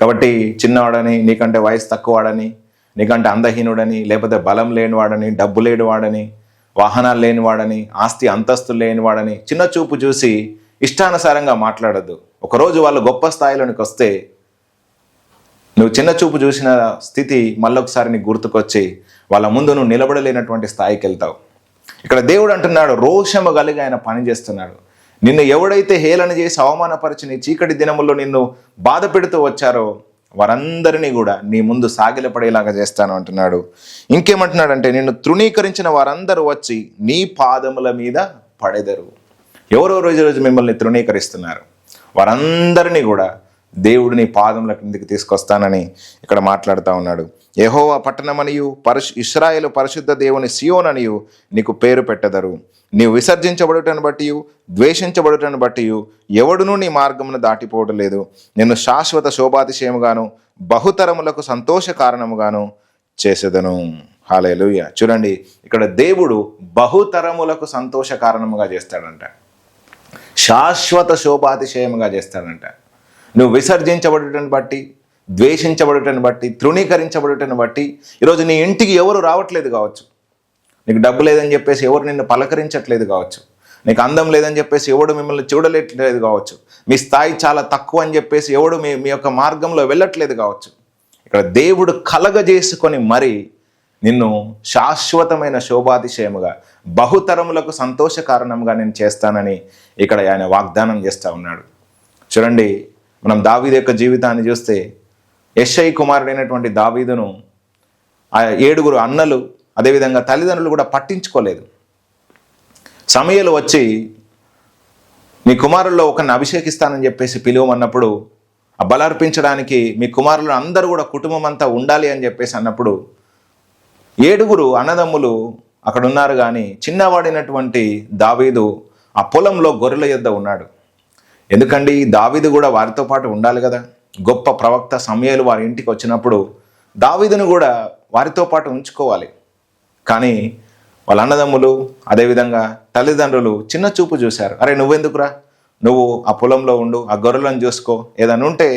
కాబట్టి చిన్నవాడని, నీకంటే వయసు తక్కువవాడని, నీకంటే అందహీనుడని, లేకపోతే బలం లేనివాడని, డబ్బు లేనివాడని, వాహనాలు లేనివాడని, ఆస్తి అంతస్తులు లేనివాడని చిన్న చూపు చూసి ఇష్టానుసారంగా మాట్లాడద్దు. ఒకరోజు వాళ్ళు గొప్ప స్థాయిలోనికి వస్తే నువ్వు చిన్న చూపు చూసిన స్థితి మళ్ళొకసారి నీకు గుర్తుకొచ్చి వాళ్ళ ముందు నువ్వు నిలబడలేనటువంటి స్థాయికి వెళ్తావు. ఇక్కడ దేవుడు అంటున్నాడు, రోషము కలిగి ఆయన పని చేస్తున్నాడు. నిన్ను ఎవడైతే హేళన చేసి అవమానపరిచి నీ చీకటి దినముల్లో నిన్ను బాధ పెడుతూ వచ్చారో వారందరినీ కూడా నీ ముందు సాగిలపడేలాగా చేస్తాను అంటున్నాడు. ఇంకేమంటున్నాడంటే, నిన్ను తృణీకరించిన వారందరూ వచ్చి నీ పాదముల మీద పడెదరు. ఎవరో రోజు మిమ్మల్ని తృణీకరిస్తున్నారు, వారందరినీ కూడా దేవుడు నీ పాదముల కిందికి తీసుకొస్తానని ఇక్కడ మాట్లాడుతూ ఉన్నాడు. యెహోవా పట్టణమనియు ఇశ్రాయేలు పరిశుద్ధ దేవుని సియోన్ అనియు నీకు పేరు పెట్టెదరు. నీవు విసర్జించబడుటను బట్టి, ద్వేషించబడుటను బట్టి ఎవడునూ నీ మార్గమును దాటిపోవడం లేదు. నిన్ను శాశ్వత శోభాతిశయముగాను బహుతరములకు సంతోష కారణముగాను చేసేదను. హల్లెలూయా. చూడండి, ఇక్కడ దేవుడు బహుతరములకు సంతోష కారణముగా చేస్తాడంట, శాశ్వత శోభాతిశయముగా చేస్తాడంట. నువ్వు విసర్జించబడుటను బట్టి, ద్వేషించబడుటను బట్టి, తృణీకరించబడుటను బట్టి ఈరోజు నీ ఇంటికి ఎవరు రావట్లేదు కావచ్చు, నీకు డబ్బు లేదని చెప్పేసి ఎవరు నిన్ను పలకరించట్లేదు కావచ్చు, నీకు అందం లేదని చెప్పేసి ఎవడు మిమ్మల్ని చూడలేట్లేదు కావచ్చు, మీ స్థాయి చాలా తక్కువ అని చెప్పేసి ఎవడు మీ యొక్క మార్గంలో వెళ్ళట్లేదు కావచ్చు. ఇక్కడ దేవుడు కలగజేసుకొని మరి నిన్ను శాశ్వతమైన శోభాతిశయముగా, బహుతరములకు సంతోష కారణంగా నేను చేస్తానని ఇక్కడ ఆయన వాగ్దానం చేస్తూ ఉన్నాడు. చూడండి, మనం దావీదు యొక్క జీవితాన్ని చూస్తే, యెషై కుమారుడైనటువంటి దావీదును ఆ 7 అన్నలు, అదేవిధంగా తల్లిదండ్రులు కూడా పట్టించుకోలేదు. సమూయేలు వచ్చి మీ కుమారుల్లో ఒకరిని అభిషేకిస్తానని చెప్పేసి పిలువమన్నప్పుడు, ఆ బలర్పించడానికి మీ కుమారులు అందరూ కూడా కుటుంబం అంతా ఉండాలి అని చెప్పేసి అన్నప్పుడు 7 అన్నదమ్ములు అక్కడ ఉన్నారు, కానీ చిన్నవాడినటువంటి దావీదు ఆ పొలంలో గొర్రెల యొద్ద ఉన్నాడు. ఎందుకండి, దావీదు కూడా వారితో పాటు ఉండాలి కదా. గొప్ప ప్రవక్త సమూయేలు వారి ఇంటికి వచ్చినప్పుడు దావీదును కూడా వారితో పాటు ఉంచుకోవాలి. కానీ వాళ్ళ అన్నదమ్ములు, అదేవిధంగా తల్లిదండ్రులు చిన్న చూపు చూశారు. అరే నువ్వెందుకురా, నువ్వు ఆ పొలంలో ఉండు, ఆ గొర్రెలను చూసుకో, ఏదైనా ఉంటే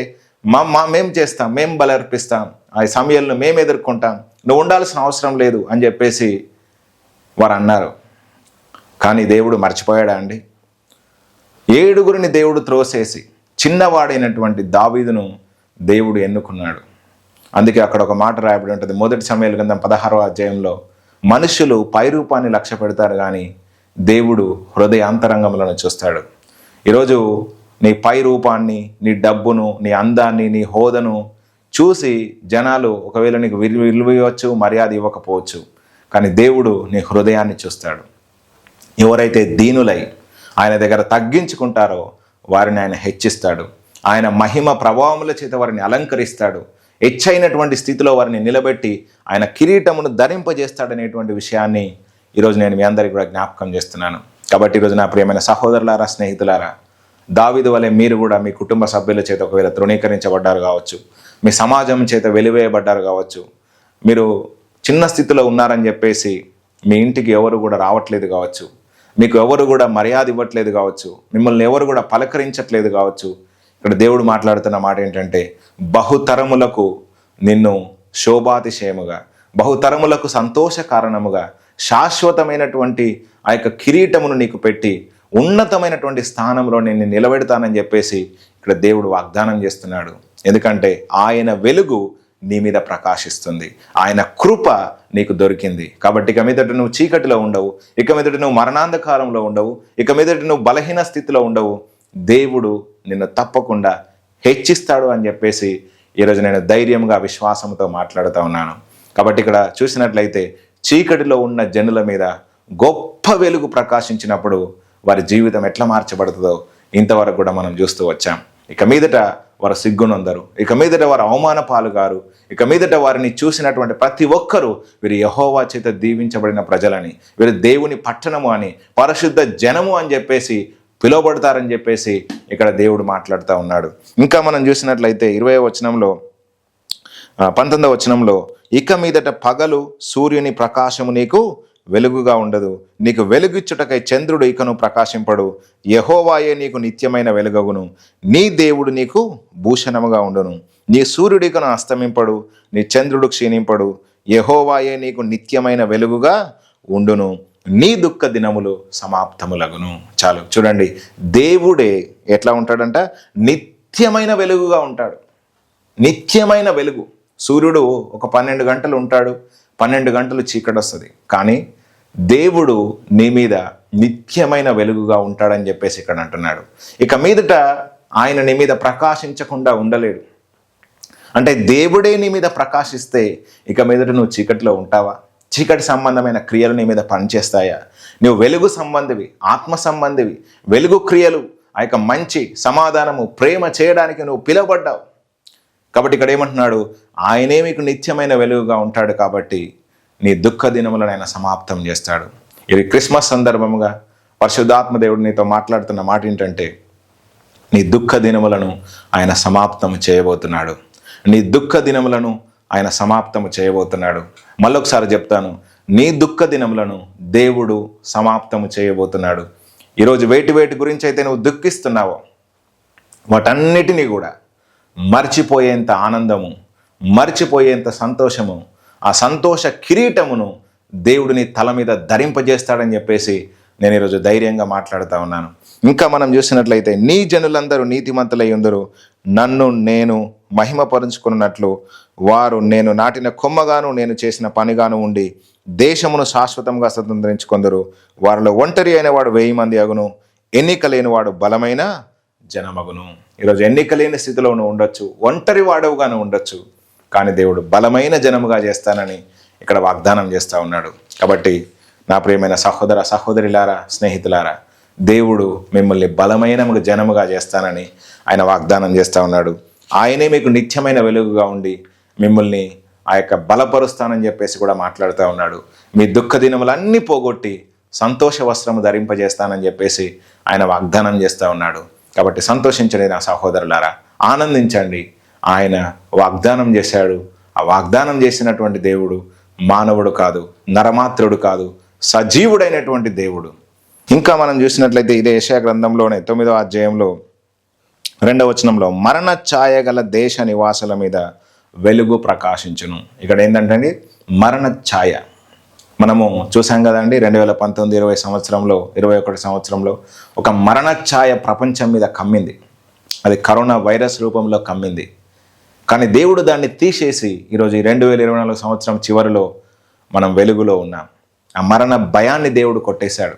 మేము చేస్తాం, మేము బలర్పిస్తాం, ఆ సమూయేలును మేము ఎదుర్కొంటాం, నువ్వు ఉండాల్సిన అవసరం లేదు అని చెప్పేసి వారు అన్నారు. కానీ దేవుడు మర్చిపోయాడా అండి? 7 దేవుడు త్రోసేసి చిన్నవాడైనటువంటి దావీదును దేవుడు ఎన్నుకున్నాడు. అందుకే అక్కడ ఒక మాట రాయబడి ఉంటుంది, 1 సమూయేలు గ్రంథం 16వ అధ్యాయంలో, మనుషులు పైరూపాన్ని లక్ష్య పెడతారు కానీ దేవుడు హృదయ అంతరంగములను చూస్తాడు. ఈరోజు నీ పై రూపాన్ని, నీ డబ్బును, నీ అందాన్ని, నీ హోదను చూసి జనాలు ఒకవేళ నీకు విలువ ఇవ్వచ్చు, మర్యాద ఇవ్వకపోవచ్చు. కానీ దేవుడు నీ హృదయాన్ని చూస్తాడు. ఎవరైతే దీనులై ఆయన దగ్గర తగ్గించుకుంటారో వారిని ఆయన హెచ్చిస్తాడు. ఆయన మహిమ ప్రభావముల చేత వారిని అలంకరిస్తాడు. హెచ్చైనటువంటి స్థితిలో వారిని నిలబెట్టి ఆయన కిరీటమును ధరింపజేస్తాడనేటువంటి విషయాన్ని ఈరోజు నేను మీ అందరికీ కూడా జ్ఞాపకం చేస్తున్నాను. కాబట్టి ఈరోజు నా ప్రియమైన సహోదరులారా, స్నేహితులారా, దావీదు వలె మీరు కూడా మీ కుటుంబ సభ్యుల చేత ఒకవేళ తృణీకరించబడ్డారు కావచ్చు, మీ సమాజం చేత వెలివేయబడ్డారు కావచ్చు, మీరు చిన్న స్థితిలో ఉన్నారని చెప్పేసి మీ ఇంటికి ఎవరు కూడా రావట్లేదు కావచ్చు, మీకు ఎవరు కూడా మర్యాద ఇవ్వట్లేదు కావచ్చు, మిమ్మల్ని ఎవరు కూడా పలకరించట్లేదు కావచ్చు. ఇక్కడ దేవుడు మాట్లాడుతున్న మాట ఏంటంటే, బహుతరములకు నిన్ను శోభాతిశయముగా, బహుతరములకు సంతోష కారణముగా, శాశ్వతమైనటువంటి ఆ యొక్క కిరీటమును నీకు పెట్టి ఉన్నతమైనటువంటి స్థానంలో నేను నిలబెడతానని చెప్పేసి ఇక్కడ దేవుడు వాగ్దానం చేస్తున్నాడు. ఎందుకంటే ఆయన వెలుగు నీ మీద ప్రకాశిస్తుంది, ఆయన కృప నీకు దొరికింది. కాబట్టి ఇక మీదట నువ్వు చీకటిలో ఉండవు, ఇక మీదట నువ్వు మరణాంధకారంలో ఉండవు, ఇక మీదట నువ్వు బలహీన స్థితిలో ఉండవు. దేవుడు నిన్ను తప్పకుండా హెచ్చిస్తాడు అని చెప్పేసి ఈరోజు నేను ధైర్యంగా విశ్వాసంతో మాట్లాడుతూ ఉన్నాను. కాబట్టి ఇక్కడ చూసినట్లయితే చీకటిలో ఉన్న జనుల మీద గొప్ప వెలుగు ప్రకాశించినప్పుడు వారి జీవితం ఎట్లా మార్చబడుతుందో ఇంతవరకు కూడా మనం చూస్తూ వచ్చాం. ఇక మీదట వారు సిగ్గునొందరు, ఇక మీదట వారు అవమాన పాలుగారు, ఇక మీదట వారిని చూసినటువంటి ప్రతి ఒక్కరూ వీరు యెహోవా చేత దీవించబడిన ప్రజలని, వీరు దేవుని పట్టణము అని, పరిశుద్ధ జనము అని చెప్పేసి పిలువబడతారని చెప్పేసి ఇక్కడ దేవుడు మాట్లాడుతూ ఉన్నాడు. ఇంకా మనం చూసినట్లయితే 20వ వచనంలో 19వ వచనంలో, ఇక మీదట పగలు సూర్యుని ప్రకాశము నీకు వెలుగుగా ఉండదు, నీకు వెలుగిచ్చుటకై చంద్రుడు ఇకను ప్రకాశింపడు, యెహోవాయే నీకు నిత్యమైన వెలుగగును, నీ దేవుడు నీకు భూషణముగా ఉండును, నీ సూర్యుడు ఇకను అస్తమింపడు, నీ చంద్రుడు క్షీణింపడు, యెహోవాయే నీకు నిత్యమైన వెలుగుగా ఉండును, నీ దుఃఖ దినములు సమాప్తములగును. చాలు చూడండి, దేవుడే ఎట్లా ఉంటాడంట? నిత్యమైన వెలుగుగా ఉంటాడు. నిత్యమైన వెలుగు. సూర్యుడు ఒక 12 గంటలు ఉంటాడు, 12 గంటలు చీకటి వస్తుంది. కానీ దేవుడు నీ మీద నిత్యమైన వెలుగుగా ఉంటాడని చెప్పేసి ఇక్కడ అంటున్నాడు. ఇక మీదట ఆయన నీ మీద ప్రకాశించకుండా ఉండలేడు. అంటే దేవుడే నీ మీద ప్రకాశిస్తే ఇక మీదట నువ్వు చీకటిలో ఉంటావా? చీకటి సంబంధమైన క్రియలు నీ మీద పనిచేస్తాయా? నువ్వు వెలుగు సంబంధివి, ఆత్మ సంబంధివి, వెలుగు క్రియలు, ఆ యొక్క మంచి సమాధానము, ప్రేమ చేయడానికి నువ్వు పిలువబడ్డావు. కాబట్టి ఇక్కడ ఏమంటున్నాడు? ఆయనే మీకు నిత్యమైన వెలుగుగా ఉంటాడు. కాబట్టి నీ దుఃఖ దినములను ఆయన సమాప్తం చేస్తాడు. ఇది క్రిస్మస్ సందర్భముగా పరిశుద్ధాత్మ దేవుడు నీతో మాట్లాడుతున్న మాట ఏంటంటే, నీ దుఃఖ దినములను ఆయన సమాప్తము చేయబోతున్నాడు. నీ దుఃఖ దినములను ఆయన సమాప్తము చేయబోతున్నాడు. మళ్ళొకసారి చెప్తాను, నీ దుఃఖ దినములను దేవుడు సమాప్తము చేయబోతున్నాడు. ఈరోజు వేటి గురించి అయితే నువ్వు దుఃఖిస్తున్నావో వాటన్నిటినీ కూడా మర్చిపోయేంత ఆనందము, మర్చిపోయేంత సంతోషము, ఆ సంతోష కిరీటమును దేవుడిని తల మీద ధరింపజేస్తాడని చెప్పేసి నేను ఈరోజు ధైర్యంగా మాట్లాడుతూ ఉన్నాను. ఇంకా మనం చూసినట్లయితే, నీ జనులందరూ నీతిమంతులై ఉందరు, నన్ను నేను మహిమపరుచుకున్నట్లు వారు నేను నాటిన కొమ్మగాను నేను చేసిన పనిగాను ఉండి దేశమును శాశ్వతంగా స్వతంత్రించుకొందరు. వారిలో ఒంటరి అయిన వాడు 1000 మంది అగును, ఎన్నిక లేని వాడు బలమైన జనమగును. ఈరోజు ఎన్నిక లేని స్థితిలో నువ్వు ఉండొచ్చు, ఒంటరి వాడవుగాను ఉండొచ్చు, కానీ దేవుడు బలమైన జనముగా చేస్తానని ఇక్కడ వాగ్దానం చేస్తూ ఉన్నాడు. కాబట్టి నా ప్రియమైన సహోదర సహోదరులారా, స్నేహితులారా, దేవుడు మిమ్మల్ని బలమైన జనముగా చేస్తానని ఆయన వాగ్దానం చేస్తూ ఉన్నాడు. ఆయనే మీకు నిత్యమైన వెలుగుగా ఉండి మిమ్మల్ని ఆ యొక్క బలపరుస్తానని చెప్పేసి కూడా మాట్లాడుతూ ఉన్నాడు. మీ దుఃఖ దినములన్నీ పోగొట్టి సంతోష వస్త్రము ధరింపజేస్తానని చెప్పేసి ఆయన వాగ్దానం చేస్తూ ఉన్నాడు. కాబట్టి సంతోషించండి నా సహోదరులారా, ఆనందించండి. ఆయన వాగ్దానం చేశాడు. ఆ వాగ్దానం చేసినటువంటి దేవుడు మానవుడు కాదు, నరమాత్రుడు కాదు, సజీవుడైనటువంటి దేవుడు. ఇంకా మనం చూసినట్లయితే ఇదే యెషయా గ్రంథంలోనే 9వ అధ్యాయంలో 2వ వచనంలో, మరణ ఛాయ గల దేశ నివాసుల మీద వెలుగు ప్రకాశించును. ఇక్కడ ఏంటంటే మరణ ఛాయ మనము చూసాం కదండి. 2019 20 సంవత్సరంలో 21 సంవత్సరంలో ఒక మరణ ఛాయ ప్రపంచం మీద కమ్మింది. అది కరోనా వైరస్ రూపంలో కమ్మింది. కానీ దేవుడు దాన్ని తీసేసి ఈరోజు ఈ 2024 సంవత్సరం చివరిలో మనం వెలుగులో ఉన్నాం. ఆ మరణ భయాన్ని దేవుడు కొట్టేశాడు.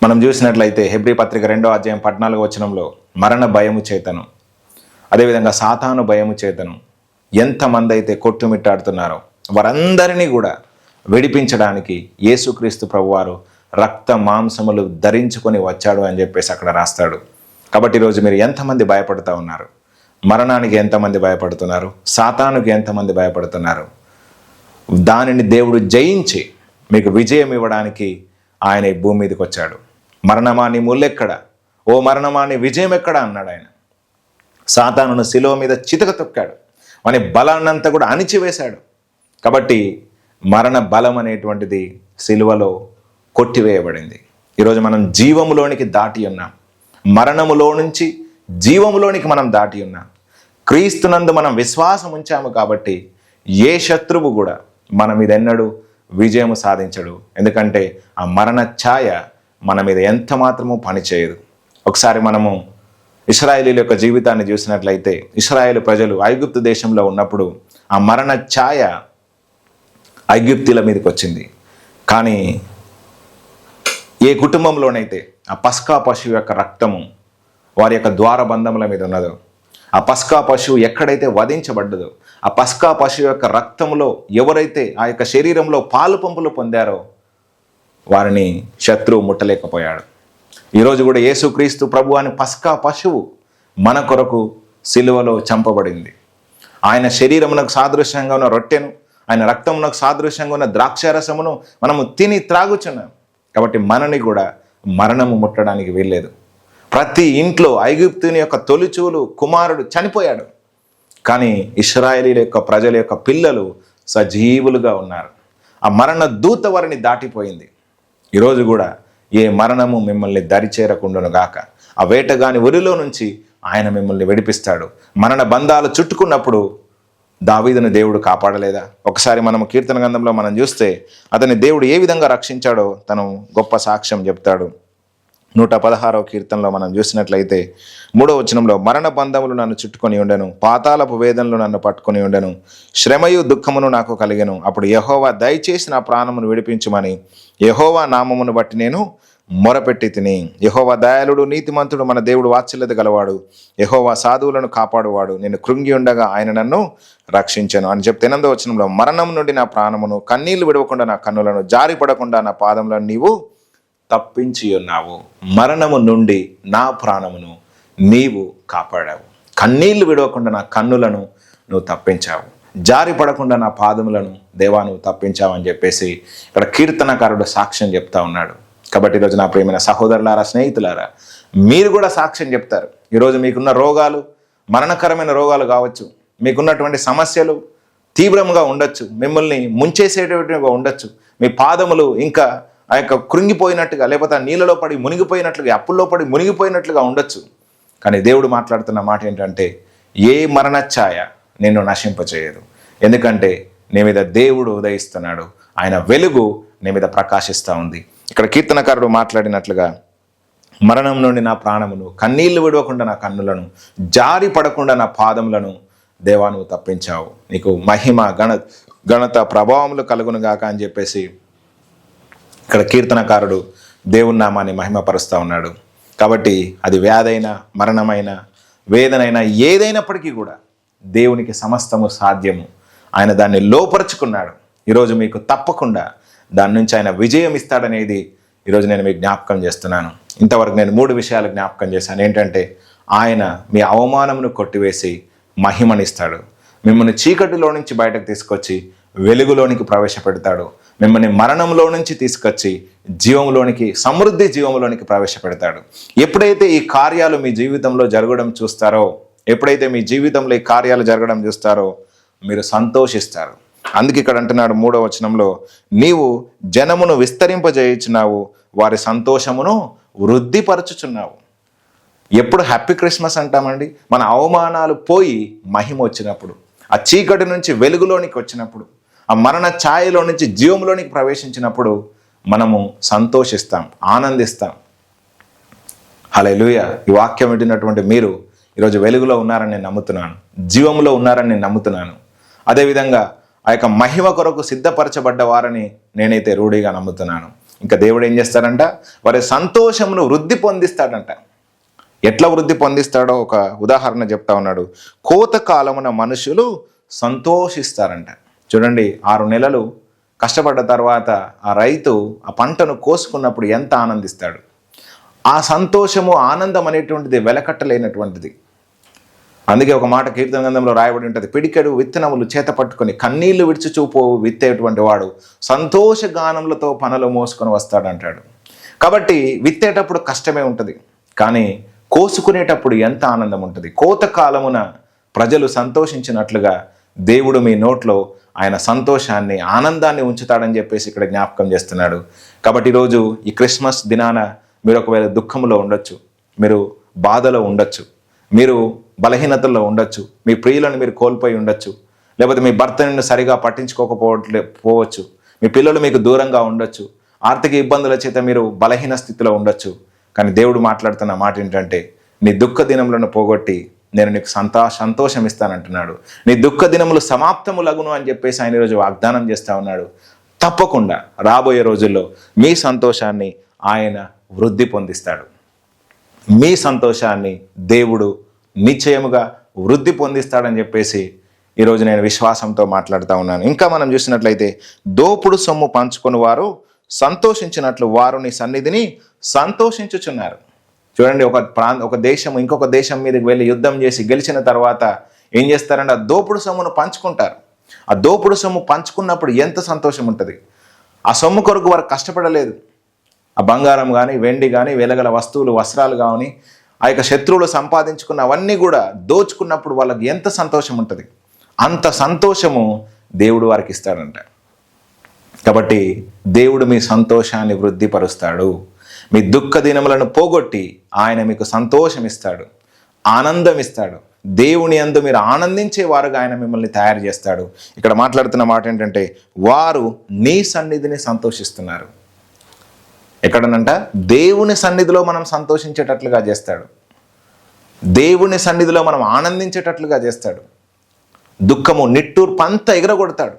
మనం చూసినట్లయితే హెబ్రీ పత్రిక 2వ అధ్యాయం 14వ వచనంలో మరణ భయము చేతను, అదేవిధంగా సాతాను భయము చేతను ఎంతమంది అయితే కొట్టుమిట్టాడుతున్నారో వారందరినీ కూడా విడిపించడానికి యేసుక్రీస్తు ప్రభువారు రక్త మాంసములు ధరించుకొని వచ్చాడు అని చెప్పేసి అక్కడ రాస్తాడు. కాబట్టి ఈరోజు మీరు ఎంతమంది భయపడుతూ ఉన్నారు? మరణానికి ఎంతమంది భయపడుతున్నారు? సాతానుకి ఎంతమంది భయపడుతున్నారు? దానిని దేవుడు జయించి మీకు విజయం ఇవ్వడానికి ఆయన ఈ భూమి మీదకి వచ్చాడు. మరణమా నీ ముల్లెక్కడ, ఓ మరణమా నీ విజయం ఎక్కడ అన్నాడు ఆయన. సాతానును శిలువ మీద చితక తొక్కాడు, వాని బలాన్నంతా కూడా అణిచివేశాడు. కాబట్టి మరణ బలం అనేటువంటిది శిలువలో కొట్టివేయబడింది. ఈరోజు మనం జీవములోనికి దాటి ఉన్నాం. మరణములో నుంచి జీవములోనికి మనం దాటి ఉన్నాం. క్రీస్తునందు మనం విశ్వాసం ఉంచాము కాబట్టి ఏ శత్రువు కూడా మన మీద ఎన్నడూ విజయము సాధించడు. ఎందుకంటే ఆ మరణ ఛాయ మన మీద ఎంత మాత్రమూ పనిచేయదు. ఒకసారి మనము ఇశ్రాయేలీల యొక్క జీవితాన్ని చూసినట్లయితే ఇశ్రాయేలు ప్రజలు ఐగుప్తు దేశంలో ఉన్నప్పుడు ఆ మరణ ఛాయ ఐగుప్తీల మీదకి వచ్చింది. కానీ ఏ కుటుంబంలోనైతే ఆ పస్కా పశువు యొక్క రక్తము వారి యొక్క ద్వారబంధముల మీద ఉన్నదో, ఆ పస్కా పశువు ఎక్కడైతే వధించబడ్డదో, ఆ పస్కా పశువు యొక్క రక్తంలో ఎవరైతే ఆ యొక్క శరీరంలో పాలు పంపులు పొందారో వారిని శత్రువు ముట్టలేకపోయాడు. ఈరోజు కూడా యేసుక్రీస్తు ప్రభు అని పస్కా పశువు మన కొరకు సిలువలో చంపబడింది. ఆయన శరీరమునకు సాదృశ్యంగా ఉన్న రొట్టెను, ఆయన రక్తమునకు సాదృశ్యంగా ఉన్న ద్రాక్షారసమును మనము తిని త్రాగుచున్నాం. కాబట్టి మనని కూడా మరణము ముట్టడానికి వీల్లేదు. ప్రతి ఇంట్లో ఐగుప్తుని యొక్క తొలిచూలు కుమారుడు చనిపోయాడు, కానీ ఇశ్రాయేలీల యొక్క ప్రజల యొక్క పిల్లలు సజీవులుగా ఉన్నారు. ఆ మరణ దూత వారిని దాటిపోయింది. ఈరోజు కూడా ఏ మరణము మిమ్మల్ని దరిచేరకుండును గాక. ఆ వేటగాని ఉరిలో నుంచి ఆయన మిమ్మల్ని విడిపిస్తాడు. మరణ బంధాలు చుట్టుకున్నప్పుడు దావీదును దేవుడు కాపాడలేదా? ఒకసారి మనం కీర్తన గ్రంథంలో మనం చూస్తే అతని దేవుడు ఏ విధంగా రక్షించాడో తను గొప్ప సాక్ష్యం చెప్తాడు. 116వ కీర్తనలో మనం చూసినట్లయితే 3వ వచనంలో మరణ బంధములు నన్ను చుట్టుకొని ఉండెను, పాతాళపు వేదనలు నన్ను పట్టుకొని ఉండెను, శ్రమయు దుఃఖమును నాకు కలిగెను. అప్పుడు యెహోవా దయచేసి నా ప్రాణమును విడిపించుమని యెహోవా నామమును బట్టి నేను మొరపెట్టి తిని. యెహోవా దయాళుడు నీతిమంతుడు, మన దేవుడు వాత్సల్యత గలవాడు, యెహోవా సాధువులను కాపాడువాడు, నేను కృంగి ఉండగా ఆయన నన్ను రక్షించను అని చెప్తే 8వ వచనంలో మరణం నుండి నా ప్రాణమును, కన్నీళ్లు విడవకుండా నా కన్నులను, జారి పడకుండా నా పాదములను నీవు తప్పించి ఉన్నావు. మరణము నుండి నా ప్రాణమును నీవు కాపాడావు. కన్నీళ్లు విడవకుండా నా కన్నులను నువ్వు తప్పించావు. జారి పడకుండా నా పాదములను దేవా నువ్వు తప్పించావు అని చెప్పేసి ఇక్కడ కీర్తనకారుడు సాక్ష్యం చెప్తా ఉన్నాడు. కాబట్టి ఈరోజు నా ప్రియమైన సహోదరులారా, స్నేహితులారా, మీరు కూడా సాక్ష్యం చెప్తారు. ఈరోజు మీకున్న రోగాలు మరణకరమైన రోగాలు కావచ్చు, మీకున్నటువంటి సమస్యలు తీవ్రంగా ఉండొచ్చు, మిమ్మల్ని ముంచేసేటట్టుగా ఉండొచ్చు, మీ పాదములు ఇంకా ఆ యొక్క కృంగిపోయినట్టుగా, లేకపోతే ఆ నీళ్ళలో పడి మునిగిపోయినట్లుగా, అప్పుల్లో పడి మునిగిపోయినట్లుగా ఉండొచ్చు. కానీ దేవుడు మాట్లాడుతున్న మాట ఏంటంటే ఏ మరణ ఛాయ నిన్ను నశింపచేయదు. ఎందుకంటే నీ మీద దేవుడు ఉదయిస్తున్నాడు, ఆయన వెలుగు నీ మీద ప్రకాశిస్తూ ఉంది. ఇక్కడ కీర్తనకారుడు మాట్లాడినట్లుగా మరణం నుండి నా ప్రాణమును, కన్నీళ్లు విడవకుండా నా కన్నులను, జారి పడకుండా నా పాదములను దేవా నువ్వు తప్పించావు. నీకు మహిమ ఘనత ప్రభావములు కలుగును గాక అని చెప్పేసి ఇక్కడ కీర్తనకారుడు దేవుని నామాన్ని మహిమపరుస్తూ ఉన్నాడు. కాబట్టి అది వ్యాధైనా, మరణమైన, వేదనైనా, ఏదైనప్పటికీ కూడా దేవునికి సమస్తము సాధ్యము. ఆయన దాన్ని లోపరుచుకున్నాడు. ఈరోజు మీకు తప్పకుండా దాని నుంచి ఆయన విజయం ఇస్తాడనేది ఈరోజు నేను మీకు జ్ఞాపకం చేస్తున్నాను. ఇంతవరకు నేను 3 విషయాలు జ్ఞాపకం చేశాను. ఏంటంటే ఆయన మీ అవమానమును కొట్టివేసి మహిమనిస్తాడు. మిమ్మల్ని చీకటిలో నుంచి బయటకు తీసుకొచ్చి వెలుగులోనికి ప్రవేశపెడతాడు. మిమ్మల్ని మరణంలో నుంచి తీసుకొచ్చి జీవంలోనికి, సమృద్ధి జీవంలోనికి ప్రవేశపెడతాడు. ఎప్పుడైతే ఈ కార్యాలు మీ జీవితంలో జరగడం చూస్తారో, ఎప్పుడైతే మీ జీవితంలో ఈ కార్యాలు జరగడం చూస్తారో మీరు సంతోషిస్తారు. అందుకే ఇక్కడ అంటున్నాడు 3వ వచనంలో, నీవు జనమును విస్తరింపజేయుచున్నావు, వారి సంతోషమును వృద్ధిపరచుచున్నావు. ఎప్పుడు హ్యాపీ క్రిస్మస్ అంటామండి? మన అవమానాలు పోయి మహిమ వచ్చినప్పుడు, ఆ చీకటి నుంచి వెలుగులోనికి వచ్చినప్పుడు, ఆ మరణ ఛాయలో నుంచి జీవంలోనికి ప్రవేశించినప్పుడు మనము సంతోషిస్తాం, ఆనందిస్తాం. హల్లెలూయా. ఈ వాక్యం వింటున్నటువంటి మీరు ఈరోజు వెలుగులో ఉన్నారని నేను నమ్ముతున్నాను, జీవంలో ఉన్నారని నేను నమ్ముతున్నాను. అదేవిధంగా ఆ యొక్క మహిమ కొరకు సిద్ధపరచబడ్డ వారని నేనైతే రూఢిగా నమ్ముతున్నాను. ఇంకా దేవుడు ఏం చేస్తాడంట? వారి సంతోషమును వృద్ధి పొందిస్తాడంట. ఎట్లా వృద్ధి పొందిస్తాడో ఒక ఉదాహరణ చెప్తా ఉన్నాడు. కోత కాలమున మనుషులు సంతోషిస్తారంట. చూడండి, 6 నెలలు కష్టపడ్డ తర్వాత ఆ రైతు ఆ పంటను కోసుకున్నప్పుడు ఎంత ఆనందిస్తాడు. ఆ సంతోషము, ఆనందం అనేటువంటిది వెలకట్టలేనటువంటిది. అందుకే ఒక మాట కీర్తన గ్రంథంలో రాయబడి ఉంటుంది, పిడికెడు విత్తనములు చేత పట్టుకొని కన్నీళ్లు విడిచి చూపు విత్తేటువంటి వాడు సంతోష గానములతో పనులు మోసుకొని వస్తాడంటాడు. కాబట్టి విత్తేటప్పుడు కష్టమే ఉంటుంది, కానీ కోసుకునేటప్పుడు ఎంత ఆనందం ఉంటుంది. కోత కాలమున ప్రజలు సంతోషించినట్లుగా దేవుడు మీ నోట్లో ఆయన సంతోషాన్ని, ఆనందాన్ని ఉంచుతాడని చెప్పేసి ఇక్కడ జ్ఞాపకం చేస్తున్నాడు. కాబట్టి ఈరోజు ఈ క్రిస్మస్ దినాన మీరు ఒకవేళ దుఃఖంలో ఉండొచ్చు, మీరు బాధలో ఉండొచ్చు, మీరు బలహీనతల్లో ఉండొచ్చు, మీ ప్రియులను మీరు కోల్పోయి ఉండొచ్చు, లేకపోతే మీ భర్తను సరిగా పట్టించుకోకపోవచ్చు, మీ పిల్లలు మీకు దూరంగా ఉండొచ్చు, ఆర్థిక ఇబ్బందుల చేత మీరు బలహీన స్థితిలో ఉండొచ్చు. కానీ దేవుడు మాట్లాడుతున్న మాట ఏంటంటే, నీ దుఃఖ దినములను పోగొట్టి నేను నీకు సంతోషం ఇస్తానంటున్నాడు. నీ దుఃఖ దినములు సమాప్తములగును అని చెప్పేసి ఆయన ఈరోజు వాగ్దానం చేస్తూ ఉన్నాడు. తప్పకుండా రాబోయే రోజుల్లో మీ సంతోషాన్ని ఆయన వృద్ధి పొందిస్తాడు. మీ సంతోషాన్ని దేవుడు నిశ్చయముగా వృద్ధి పొందిస్తాడని చెప్పేసి ఈరోజు నేను విశ్వాసంతో మాట్లాడుతూ ఉన్నాను. ఇంకా మనం చూసినట్లయితే, దోపుడు సొమ్ము పంచుకొని వారు సంతోషించినట్లు వారు నీ సన్నిధిని సంతోషించుచున్నారు. చూడండి, ఒక దేశం ఇంకొక దేశం మీదకి వెళ్ళి యుద్ధం చేసి గెలిచిన తర్వాత ఏం చేస్తారంటే ఆ దోపుడు సొమ్మును పంచుకుంటారు. ఆ దోపుడు సొమ్ము పంచుకున్నప్పుడు ఎంత సంతోషం ఉంటుంది. ఆ సొమ్ము కొరకు వారు కష్టపడలేదు. ఆ బంగారం కానీ, వెండి కానీ, వెలగల వస్తువులు, వస్త్రాలు కానీ, ఆ యొక్క శత్రువులు సంపాదించుకున్న అవన్నీ కూడా దోచుకున్నప్పుడు వాళ్ళకి ఎంత సంతోషం ఉంటుంది. అంత సంతోషము దేవుడు వారికి ఇస్తాడంట. కాబట్టి దేవుడు మీ సంతోషాన్ని వృద్ధిపరుస్తాడు. మీ దుఃఖ దినములను పోగొట్టి ఆయన మీకు సంతోషం ఇస్తాడు, ఆనందం ఇస్తాడు. దేవుని యందు మీరు ఆనందించే వారుగా ఆయన మిమ్మల్ని తయారు చేస్తాడు. ఇక్కడ మాట్లాడుతున్న మాట ఏంటంటే, వారు నీ సన్నిధిని సంతోషిస్తున్నారు. ఎక్కడనంట? దేవుని సన్నిధిలో మనం సంతోషించేటట్లుగా చేస్తాడు, దేవుని సన్నిధిలో మనం ఆనందించేటట్లుగా చేస్తాడు. దుఃఖము, నిట్టూర్పు అంతా ఎగరగొడతాడు.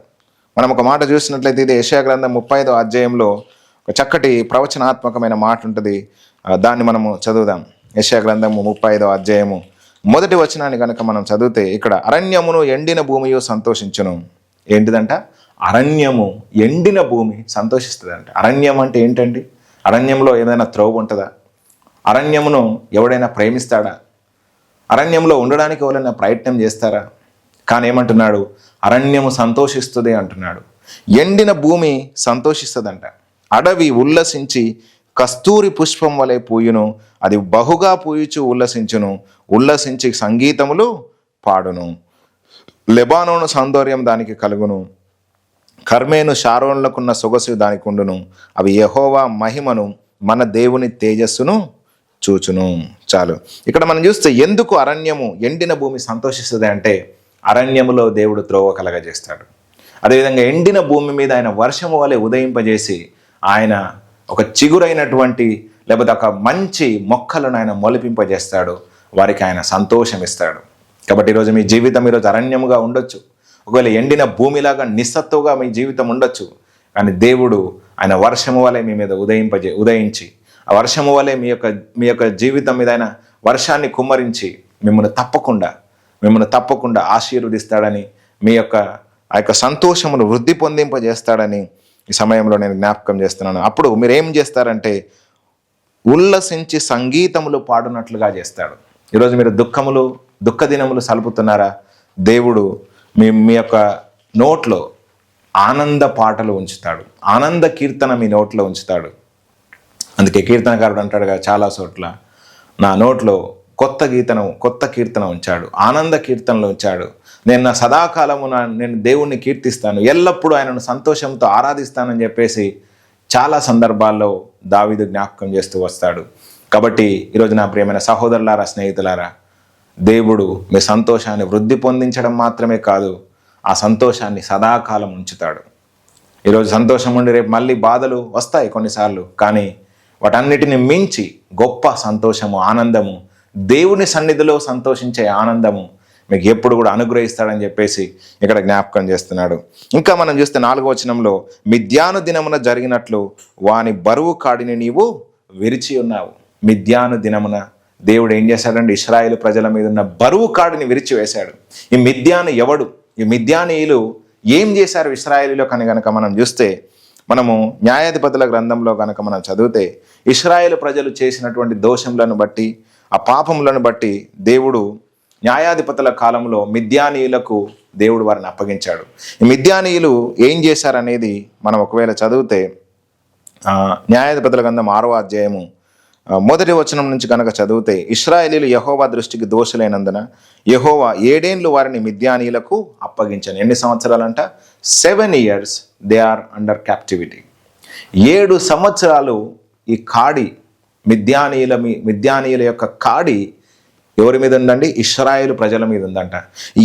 మనం ఒక మాట చూసినట్లయితే, ఇది యెషయా గ్రంథం 35వ అధ్యాయంలో ఒక చక్కటి ప్రవచనాత్మకమైన మాట ఉంటుంది. దాన్ని మనము చదువుదాం. యెషయా గ్రంథము 35వ అధ్యాయము 1వ వచనాన్ని కనుక మనం చదివితే, ఇక్కడ అరణ్యమును ఎండిన భూమియు సంతోషించును. ఏంటిదంట? అరణ్యము, ఎండిన భూమి సంతోషిస్తుందంట. అరణ్యం అంటే ఏంటండి? అరణ్యంలో ఏదైనా త్రోవ ఉంటుందా? అరణ్యమును ఎవడైనా ప్రేమిస్తాడా? అరణ్యంలో ఉండడానికి ఎవరైనా ప్రయత్నం చేస్తారా? కానీ ఏమంటున్నాడు? అరణ్యము సంతోషిస్తుంది అంటున్నాడు. ఎండిన భూమి సంతోషిస్తుందంట. అడవి ఉల్లసించి కస్తూరి పుష్పం వలె పూయును, అది బహుగా పూయుచు ఉల్లసించును, ఉల్లసించి సంగీతములు పాడును. లెబానోను సౌందర్యం దానికి కలుగును, కర్మేను షారోన్లకున్న సొగసు దానికి ఉండును. అవి యెహోవా మహిమను, మన దేవుని తేజస్సును చూచును. చాలు. ఇక్కడ మనం చూస్తే ఎందుకు అరణ్యము, ఎండిన భూమి సంతోషిస్తుంది అంటే, అరణ్యములో దేవుడు త్రోవ కలగజేస్తాడు. అదేవిధంగా ఎండిన భూమి మీద ఆయన వర్షము వలె ఉదయింపజేసి ఆయన ఒక చిగురైనటువంటి లేకపోతే ఒక మంచి మొక్కలను ఆయన మొలిపింపజేస్తాడు. వారికి ఆయన సంతోషం ఇస్తాడు. కాబట్టి ఈరోజు మీ జీవితం ఈరోజు అరణ్యముగా ఉండొచ్చు, ఒకవేళ ఎండిన భూమిలాగా నిస్సత్తుగా మీ జీవితం ఉండొచ్చు. కానీ దేవుడు ఆయన వర్షము వలె మీ మీద ఉదయించి ఆ వర్షము వలె మీ యొక్క జీవితం మీద ఆయన వర్షాన్ని కుమ్మరించి మిమ్మల్ని తప్పకుండా ఆశీర్వదిస్తాడని, మీ యొక్క ఆ యొక్క సంతోషమును వృద్ధి పొందింపజేస్తాడని ఈ సమయంలో నేను జ్ఞాపకం చేస్తున్నాను. అప్పుడు మీరు ఏం చేస్తారంటే, ఉల్లసించి సంగీతములు పాడునట్లుగా చేస్తాడు. ఈరోజు మీరు దుఃఖ దినములు సలుపుతున్నారా? దేవుడు మీ యొక్క నోట్లో ఆనంద పాటలు ఉంచుతాడు, ఆనంద కీర్తన మీ నోట్లో ఉంచుతాడు. అందుకే కీర్తనకారుడు అంటాడుగా చాలా చోట్ల, నా నోట్లో కొత్త కీర్తన ఉంచాడు, ఆనంద కీర్తనలు ఉంచాడు. నేను నా సదాకాలము నేను దేవుణ్ణి కీర్తిస్తాను, ఎల్లప్పుడూ ఆయనను సంతోషంతో ఆరాధిస్తానని చెప్పేసి చాలా సందర్భాల్లో దావీదు జ్ఞాపకం చేస్తూ వస్తాడు. కాబట్టి ఈరోజు నా ప్రియమైన సహోదరులారా, స్నేహితులారా, దేవుడు మీ సంతోషాన్ని వృద్ధి పొందించడం మాత్రమే కాదు, ఆ సంతోషాన్ని సదాకాలం ఉంచుతాడు. ఈరోజు సంతోషం ఉండి రేపు మళ్ళీ బాధలు వస్తాయి కొన్నిసార్లు, కానీ వాటన్నిటిని మించి గొప్ప సంతోషము, ఆనందము, దేవుని సన్నిధిలో సంతోషించే ఆనందము మీకు ఎప్పుడు కూడా అనుగ్రహిస్తాడని చెప్పేసి ఇక్కడ జ్ఞాపకం చేస్తున్నాడు. ఇంకా మనం చూస్తే 4వ వచనంలో, మిద్యాను దినమున జరిగినట్లు వాని బరువు కాడిని నీవు విరిచి ఉన్నావు. మిద్యాను దినమున దేవుడు ఏం చేశాడంటే ఇశ్రాయేలు ప్రజల మీద ఉన్న బరువు కాడిని విరిచి వేశాడు. ఈ మిద్యాను ఎవడు? ఈ మిద్యానీయులు ఏం చేశారు ఇశ్రాయేలులో కని గనక మనం చూస్తే, మనము న్యాయాధిపతుల గ్రంథంలో కనుక మనం చదివితే, ఇశ్రాయేలు ప్రజలు చేసినటువంటి దోషములను బట్టి, ఆ పాపములను బట్టి దేవుడు న్యాయాధిపతుల కాలంలో మిద్యానీయులకు దేవుడు వారిని అప్పగించాడు. ఈ మిద్యానీయులు ఏం చేశారనేది మనం ఒకవేళ చదివితే, న్యాయాధిపతుల గ్రంథం 6వ అధ్యాయము 1వ వచనం నుంచి కనుక చదివితే, ఇశ్రాయేలీలు యెహోవా దృష్టికి దోషులైనందున యెహోవా 7 ఏళ్ళు వారిని మిద్యానీయులకు అప్పగించాను. ఎన్ని సంవత్సరాలంట? 7 years they are under captivity. 7 సంవత్సరాలు ఈ కాడి, మిద్యానీయుల యొక్క కాడి ఎవరి మీద ఉందండి? ఇశ్రాయేలు ప్రజల మీద ఉందంట.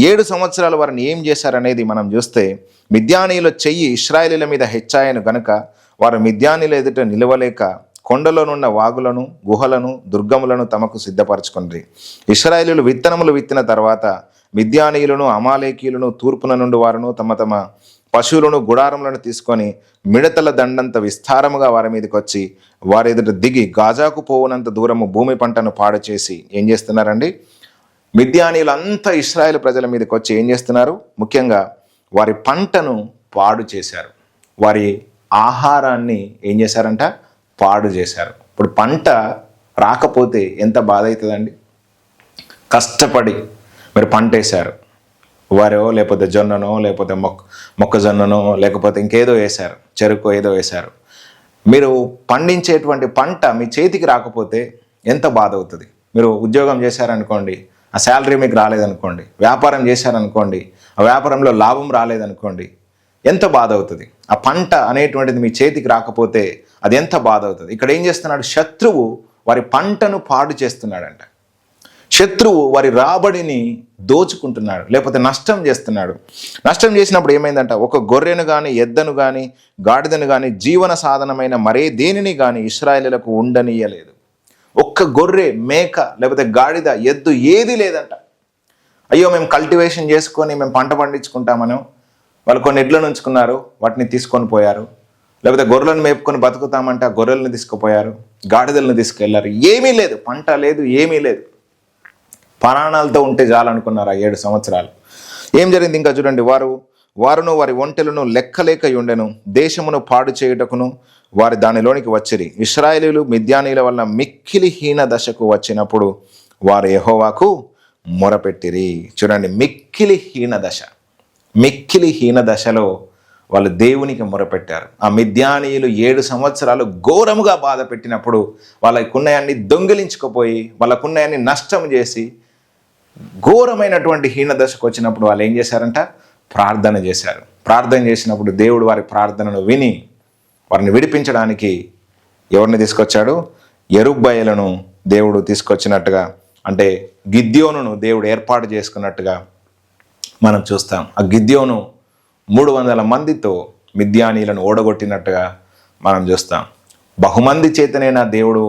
7 సంవత్సరాలు వారిని ఏం చేశారనేది మనం చూస్తే, మిద్యానీయుల చెయ్యి ఇశ్రాయేలీల మీద హెచ్చాయను గనుక వారు మిద్యానీయుల ఎదుట నిలవలేక కొండలోనున్న వాగులను, గుహలను, దుర్గములను తమకు సిద్ధపరచుకుని, ఇశ్రాయేలీలు విత్తనములు విత్తిన తర్వాత మిద్యానీయులను, అమాలేకీయులను, తూర్పున నుండి వారును తమ తమ పశువులను, గుడారములను తీసుకొని మిడతల దండంత విస్తారముగా వారి మీదకి వచ్చి వారి ఎదుట దిగి గాజాకు పోవునంత దూరము భూమి పంటను పాడు చేసి ఏం చేస్తున్నారండి? మిద్యానీయులు అంతా ఇశ్రాయేలు ప్రజల మీదకి వచ్చి ఏం చేస్తున్నారు? ముఖ్యంగా వారి పంటను పాడు చేశారు. వారి ఆహారాన్ని ఏం చేశారంట? పాడు చేశారు. ఇప్పుడు పంట రాకపోతే ఎంత బాధ అవుతుందండి? కష్టపడి మీరు పంట వేశారు, వరో లేకపోతే జొన్ననో లేకపోతే మొక్కజొన్ననో లేకపోతే ఇంకేదో వేశారు, చెరుకు ఏదో వేశారు. మీరు పండించేటువంటి పంట మీ చేతికి రాకపోతే ఎంత బాధ అవుతుంది? మీరు ఉద్యోగం చేశారనుకోండి, ఆ శాలరీ మీకు రాలేదనుకోండి, వ్యాపారం చేశారనుకోండి, ఆ వ్యాపారంలో లాభం రాలేదనుకోండి, ఎంత బాధ అవుతుంది? ఆ పంట అనేటువంటిది మీ చేతికి రాకపోతే అది ఎంత బాధ అవుతుంది? ఇక్కడ ఏం చేస్తున్నాడు? శత్రువు వారి పంటను పాడు చేస్తున్నాడంట. శత్రువు వారి రాబడిని దోచుకుంటున్నాడు, లేకపోతే నష్టం చేస్తున్నాడు. నష్టం చేసినప్పుడు ఏమైందంట? ఒక గొర్రెను కానీ, ఎద్దను కానీ, గాడిదను కానీ, జీవన సాధనమైన మరే దేనిని కానీ ఇశ్రాయేలులకు ఉండనీయలేదు. ఒక్క గొర్రె, మేక, లేకపోతే గాడిద, ఎద్దు ఏది లేదంట. అయ్యో మేము కల్టివేషన్ చేసుకొని మేము పంట పండించుకుంటామనో, వాళ్ళు కొన్ని ఎడ్లను ఉంచుకున్నారు, వాటిని తీసుకొని పోయారు. లేకపోతే గొర్రెలను మేపుకొని బతుకుతామంటే ఆ గొర్రెలను తీసుకుపోయారు, గాడిదలను తీసుకెళ్లారు. ఏమీ లేదు, పంట లేదు, ఏమీ లేదు. ప్రాణాలతో ఉంటే చాలనుకున్నారు ఆ 7 సంవత్సరాలు. ఏం జరిగింది ఇంకా చూడండి. వారును వారి ఒంటెలను లెక్కలేక ఉండెను, దేశమును పాడు చేయుటకును వారి దానిలోనికి వచ్చిరి. ఇశ్రాయేలీయులు మిద్యానీయుల వల్ల మిక్కిలి హీన దశకు వచ్చినప్పుడు వారు యెహోవాకు మొరపెట్టిరి. చూడండి, మిక్కిలి హీన దశలో వాళ్ళు దేవునికి మొరపెట్టారు. ఆ మిద్యానీయులు 7 సంవత్సరాలు ఘోరముగా బాధ పెట్టినప్పుడు వాళ్ళకున్నాయాన్ని దొంగిలించుకుపోయి, వాళ్ళకున్నాయాన్ని నష్టం చేసి, ఘోరమైనటువంటి హీన దశకు వచ్చినప్పుడు వాళ్ళు ఏం చేశారంట? ప్రార్థన చేశారు. ప్రార్థన చేసినప్పుడు దేవుడు వారి ప్రార్థనను విని వారిని విడిపించడానికి ఎవరిని తీసుకొచ్చాడు? యెరుబ్బయలను దేవుడు తీసుకొచ్చినట్టుగా, అంటే గిద్యోనును దేవుడు ఏర్పాటు చేసుకున్నట్టుగా మనం చూస్తాం. ఆ గిద్యోను 300 మందితో మిద్యానీయులను ఓడగొట్టినట్టుగా మనం చూస్తాం. బహుమంది చేతనైనా దేవుడు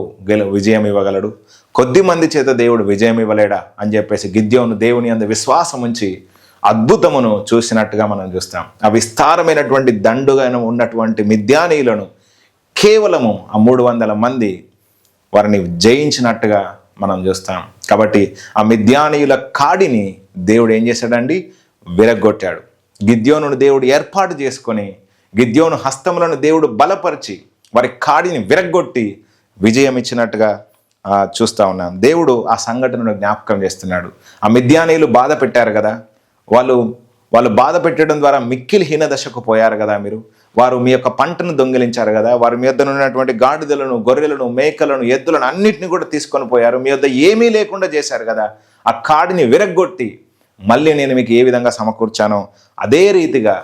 విజయం ఇవ్వగలడు, కొద్ది మంది చేత దేవుడు విజయం ఇవ్వలేడా అని చెప్పేసి గిద్యోను దేవుని అందు విశ్వాసం ఉంచి అద్భుతమును చూసినట్టుగా మనం చూస్తాం. ఆ విస్తారమైనటువంటి దండుగా ఉన్నటువంటి మిద్యానీయులను కేవలము ఆ 300 మంది వారిని జయించినట్టుగా మనం చూస్తాం. కాబట్టి ఆ మిద్యానీయుల కాడిని దేవుడు ఏం చేశాడండి? విరగొట్టాడు. గిద్యోనును దేవుడు ఏర్పాటు చేసుకొని, గిద్యోను హస్తములను దేవుడు బలపరిచి వారి కాడిని విరగొట్టి విజయం ఇచ్చినట్టుగా చూస్తూ ఉన్నాం. దేవుడు ఆ సంఘటనను జ్ఞాపకం చేస్తున్నాడు. ఆ మిద్యానీయులు బాధ పెట్టారు కదా, వాళ్ళు బాధ పెట్టడం ద్వారా మిక్కిలి హీన దశకు పోయారు కదా. వారు మీ యొక్క పంటను దొంగిలించారు కదా, వారు మీ వద్ద ఉన్నటువంటి గాడిదలను, గొర్రెలను, మేకలను, ఎద్దులను అన్నిటిని కూడా తీసుకొని పోయారు. మీ వద్ద ఏమీ లేకుండా చేశారు కదా. ఆ కాడిని విరగొట్టి మళ్ళీ నేను మీకు ఏ విధంగా సమకూర్చానో అదే రీతిగా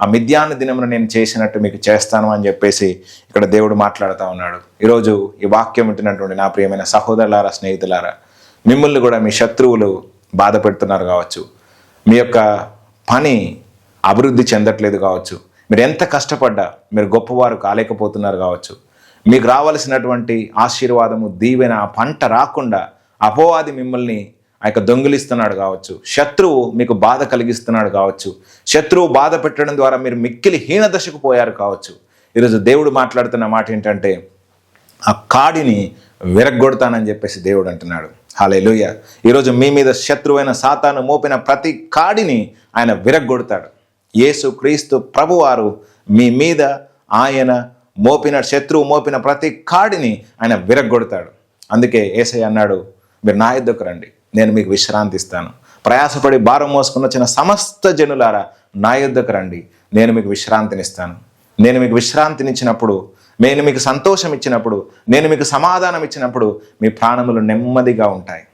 ఆ మిద్యాను దినమున నేను చేసినట్టు మీకు చేస్తాను అని చెప్పేసి ఇక్కడ దేవుడు మాట్లాడుతూ ఉన్నాడు. ఈరోజు ఈ వాక్యం వింటున్నటువంటి నా ప్రియమైన సహోదరులారా, స్నేహితులారా, మిమ్మల్ని కూడా మీ శత్రువులు బాధ పెడుతున్నారు కావచ్చు, మీ యొక్క పని అభివృద్ధి చెందట్లేదు కావచ్చు, మీరు ఎంత కష్టపడ్డా మీరు గొప్పవారు కాలేకపోతున్నారు కావచ్చు, మీకు రావాల్సినటువంటి ఆశీర్వాదము, దీవెన, పంట రాకుండా అపవాది మిమ్మల్ని ఆ యొక్క దొంగిలిస్తున్నాడు కావచ్చు, శత్రువు మీకు బాధ కలిగిస్తున్నాడు కావచ్చు, శత్రువు బాధ పెట్టడం ద్వారా మీరు మిక్కిలి హీన దశకు పోయారు కావచ్చు. ఈరోజు దేవుడు మాట్లాడుతున్న మాట ఏంటంటే, ఆ కాడిని విరగ్గొడతానని చెప్పేసి దేవుడు అంటున్నాడు. హల్లెలూయా. ఈరోజు మీ మీద శత్రువైన సాతాను మోపిన ప్రతి కాడిని ఆయన విరగ్గొడతాడు. యేసు క్రీస్తు ప్రభువారు మీ మీద ఆయన శత్రువు మోపిన ప్రతి కాడిని ఆయన విరగ్గొడతాడు. అందుకే యేసయ్య అన్నాడు, మీరు నా యొద్దకు రండి, నేను మీకు విశ్రాంతి ఇస్తాను. ప్రయాసపడి భారం మోసుకుని వచ్చిన సమస్త జనులారా నా యొద్దకు రండి, నేను మీకు విశ్రాంతినిస్తాను. నేను మీకు విశ్రాంతినిచ్చినప్పుడు, నేను మీకు సంతోషం ఇచ్చినప్పుడు, నేను మీకు సమాధానం ఇచ్చినప్పుడు మీ ప్రాణములు నెమ్మదిగా ఉంటాయి.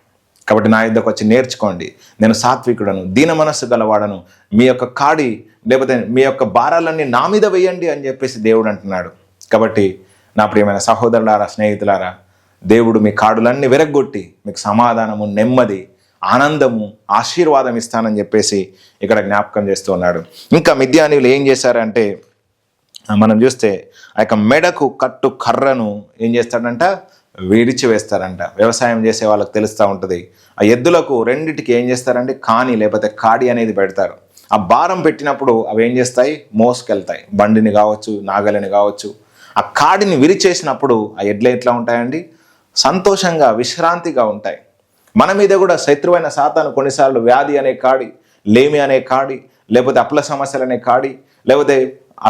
కాబట్టి నా యొద్దకు వచ్చి నేర్చుకోండి, నేను సాత్వికుడను, దీన మనస్సు గలవాడను, మీ యొక్క కాడి లేకపోతే మీ యొక్క భారాలన్నీ నా మీద వేయండి అని చెప్పేసి దేవుడు అంటున్నాడు. కాబట్టి నా ప్రియమైన సహోదరులారా, స్నేహితులారా, దేవుడు మీ కాడులన్నీ విరగ్గొట్టి మీకు సమాధానము, నెమ్మది, ఆనందము, ఆశీర్వాదం ఇస్తానని చెప్పేసి ఇక్కడ జ్ఞాపకం చేస్తూ ఉన్నాడు. ఇంకా మిద్యానీయులు ఏం చేశారంటే, మనం చూస్తే ఆ యొక్క మెడకు కట్టు కర్రను ఏం చేస్తాడంట, విడిచి వేస్తారంట. వ్యవసాయం చేసే వాళ్ళకి తెలుస్తూ ఉంటుంది. ఆ ఎద్దులకు రెండిటికి ఏం చేస్తారంటే కాని లేకపోతే కాడి అనేది పెడతారు. ఆ భారం పెట్టినప్పుడు అవి ఏం చేస్తాయి, మోసుకెళ్తాయి. బండిని కావచ్చు, నాగలిని కావచ్చు. ఆ కాడిని విరిచేసినప్పుడు ఆ ఎడ్లు ఎట్లా ఉంటాయండి, సంతోషంగా, విశ్రాంతిగా ఉంటాయి. మన మీద కూడా శత్రువైన సాతాను కొన్నిసార్లు వ్యాధి అనే కాడి, లేమి అనే కాడి, లేకపోతే అప్పుల సమస్యలు అనే కాడి, లేకపోతే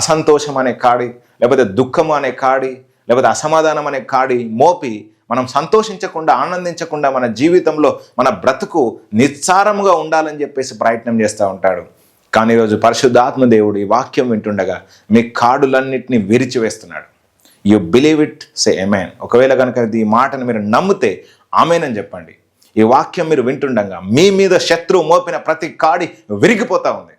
అసంతోషం అనే కాడి, లేకపోతే దుఃఖము అనే కాడి, లేకపోతే అసమాధానం అనే కాడి మోపి మనం సంతోషించకుండా, ఆనందించకుండా, మన జీవితంలో మన బ్రతుకు నిస్సారముగా ఉండాలని చెప్పేసి ప్రయత్నం చేస్తూ ఉంటాడు. కానీ ఈరోజు పరిశుద్ధాత్మ దేవుడు ఈ వాక్యం వింటుండగా మీ కాడులన్నింటినీ విరిచివేస్తున్నాడు. యు బిలీవ్ ఇట్, సే ఆమేన్. ఒకవేళ కనుక ఈ మాటను మీరు నమ్మితే ఆమేన్ అని చెప్పండి. ఈ వాక్యం మీరు వింటుండగా మీ మీద శత్రువు మోపిన ప్రతి కాడి విరిగిపోతా ఉంది.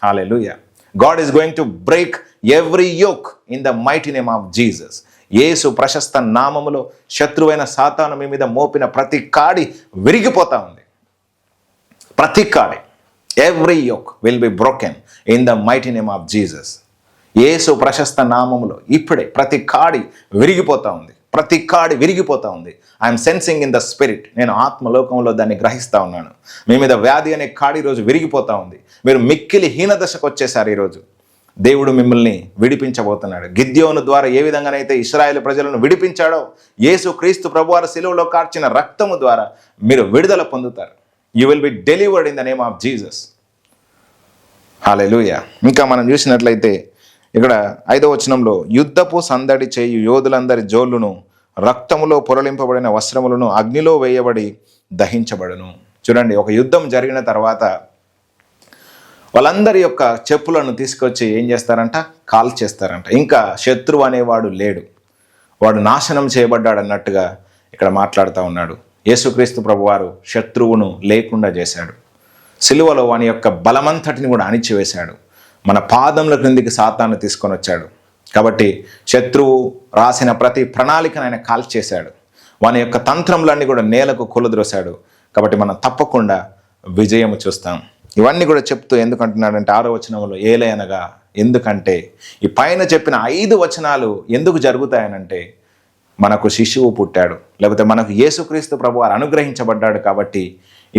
హల్లెలూయా. God is going to break every yoke in the mighty name of Jesus. యేసు ప్రశస్త నామములో శత్రువైన సాతాను మీ మీద మోపిన ప్రతి కాడి విరిగిపోతా ఉంది. ప్రతి కాడి, every yoke will be broken in the mighty name of Jesus. యేసు ప్రశస్త నామములో ఇప్పుడే ప్రతి కాడి విరిగిపోతా ఉంది. ప్రతి కాడి విరిగిపోతా ఉంది. I'm sensing in the spirit. నేను ఆత్మలోకంలో దాన్ని గ్రహిస్తూ ఉన్నాను. మీ మీద వ్యాధి అనే కాడి ఈరోజు విరిగిపోతా ఉంది. మీరు మిక్కిలి హీన దశకు వచ్చేసారు. ఈరోజు దేవుడు మిమ్మల్ని విడిపించబోతున్నాడు. గిద్యోను ద్వారా ఏ విధంగానైతే ఇశ్రాయేలు ప్రజలను విడిపించాడో, యేసు క్రీస్తు ప్రభువారు శిలువలో కార్చిన రక్తము ద్వారా మీరు విడుదల పొందుతారు. You will be delivered in the name of Jesus. Hallelujah. ఇంకా మనం చూసినట్లయితే ఇక్కడ 5వ వచనంలో, యుద్ధపు సందడి చేయు యోధులందరి జోళ్ళును, రక్తములో పొరలింపబడిన వస్త్రములను అగ్నిలో వేయబడి దహించబడును. చూడండి, ఒక యుద్ధం జరిగిన తర్వాత వాళ్ళందరి యొక్క చెప్పులను తీసుకొచ్చి ఏం చేస్తారంట, కాల్ చేస్తారంట. ఇంకా శత్రువు అనేవాడు లేడు, వాడు నాశనం చేయబడ్డాడు అన్నట్టుగా ఇక్కడ మాట్లాడుతూ ఉన్నాడు. యేసుక్రీస్తు ప్రభువారు శత్రువును లేకుండా చేశాడు. సిలువలో వాని యొక్క బలమంతటిని కూడా అణిచివేశాడు. మన పాదముల క్రిందికి సాతాను తీసుకొని వచ్చాడు. కాబట్టి శత్రువు రాసిన ప్రతి ప్రణాళికను ఆయన కాల్ చేశాడు. వాని యొక్క తంత్రములన్నీ కూడా నేలకు కొలుద్రోశాడు. కాబట్టి మనం తప్పకుండా విజయము చూస్తాం. ఇవన్నీ కూడా చెప్తూ ఎందుకంటున్నాడంటే 6వ వచనంలో, ఏలయనగా, ఎందుకంటే ఈ పైన చెప్పిన 5 వచనాలు ఎందుకు జరుగుతాయనంటే, మనకు శిశువు పుట్టాడు, లేకపోతే మనకు యేసుక్రీస్తు ప్రభువారు అనుగ్రహించబడ్డాడు. కాబట్టి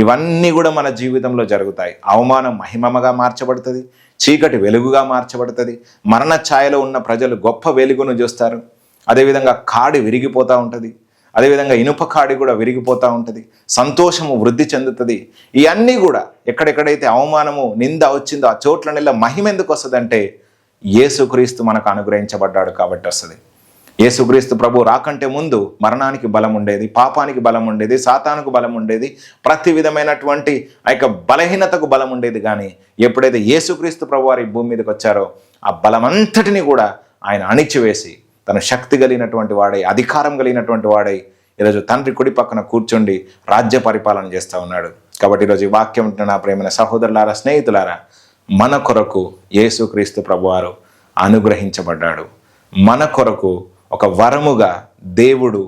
ఇవన్నీ కూడా మన జీవితంలో జరుగుతాయి. అవమానం మహిమగా మార్చబడుతుంది, చీకటి వెలుగుగా మార్చబడుతుంది, మరణ ఛాయలో ఉన్న ప్రజలు గొప్ప వెలుగును చూస్తారు. అదేవిధంగా కాడి విరిగిపోతూ ఉంటుంది, అదేవిధంగా ఇనుప కాడి కూడా విరిగిపోతూ ఉంటుంది, సంతోషము వృద్ధి చెందుతుంది. ఇవన్నీ కూడా ఎక్కడెక్కడైతే అవమానము, నింద వచ్చిందో ఆ చోట్ల మహిమ ఎందుకు వస్తుందంటే, యేసుక్రీస్తు మనకు అనుగ్రహించబడ్డాడు కాబట్టి వస్తుంది. యేసుక్రీస్తు ప్రభు రాకంటే ముందు మరణానికి బలం ఉండేది, పాపానికి బలం ఉండేది, సాతానుకు బలం ఉండేది, ప్రతి విధమైనటువంటి ఆ యొక్క బలహీనతకు బలం ఉండేది. కానీ ఎప్పుడైతే యేసుక్రీస్తు ప్రభు వారి భూమి మీదకి వచ్చారో ఆ బలమంతటిని కూడా ఆయన అణిచివేసి తన శక్తి కలిగినటువంటి వాడై, అధికారం కలిగినటువంటి వాడై ఈరోజు తండ్రి కుడి పక్కన కూర్చుండి రాజ్య పరిపాలన చేస్తూ ఉన్నాడు. కాబట్టి ఈరోజు ఈ వాక్యం ఉంటున్న నా ప్రేమైన సహోదరులారా, స్నేహితులారా, మన కొరకు యేసుక్రీస్తు ప్రభువారు అనుగ్రహించబడ్డాడు. మన కొరకు ఒక వరముగా దేవుడు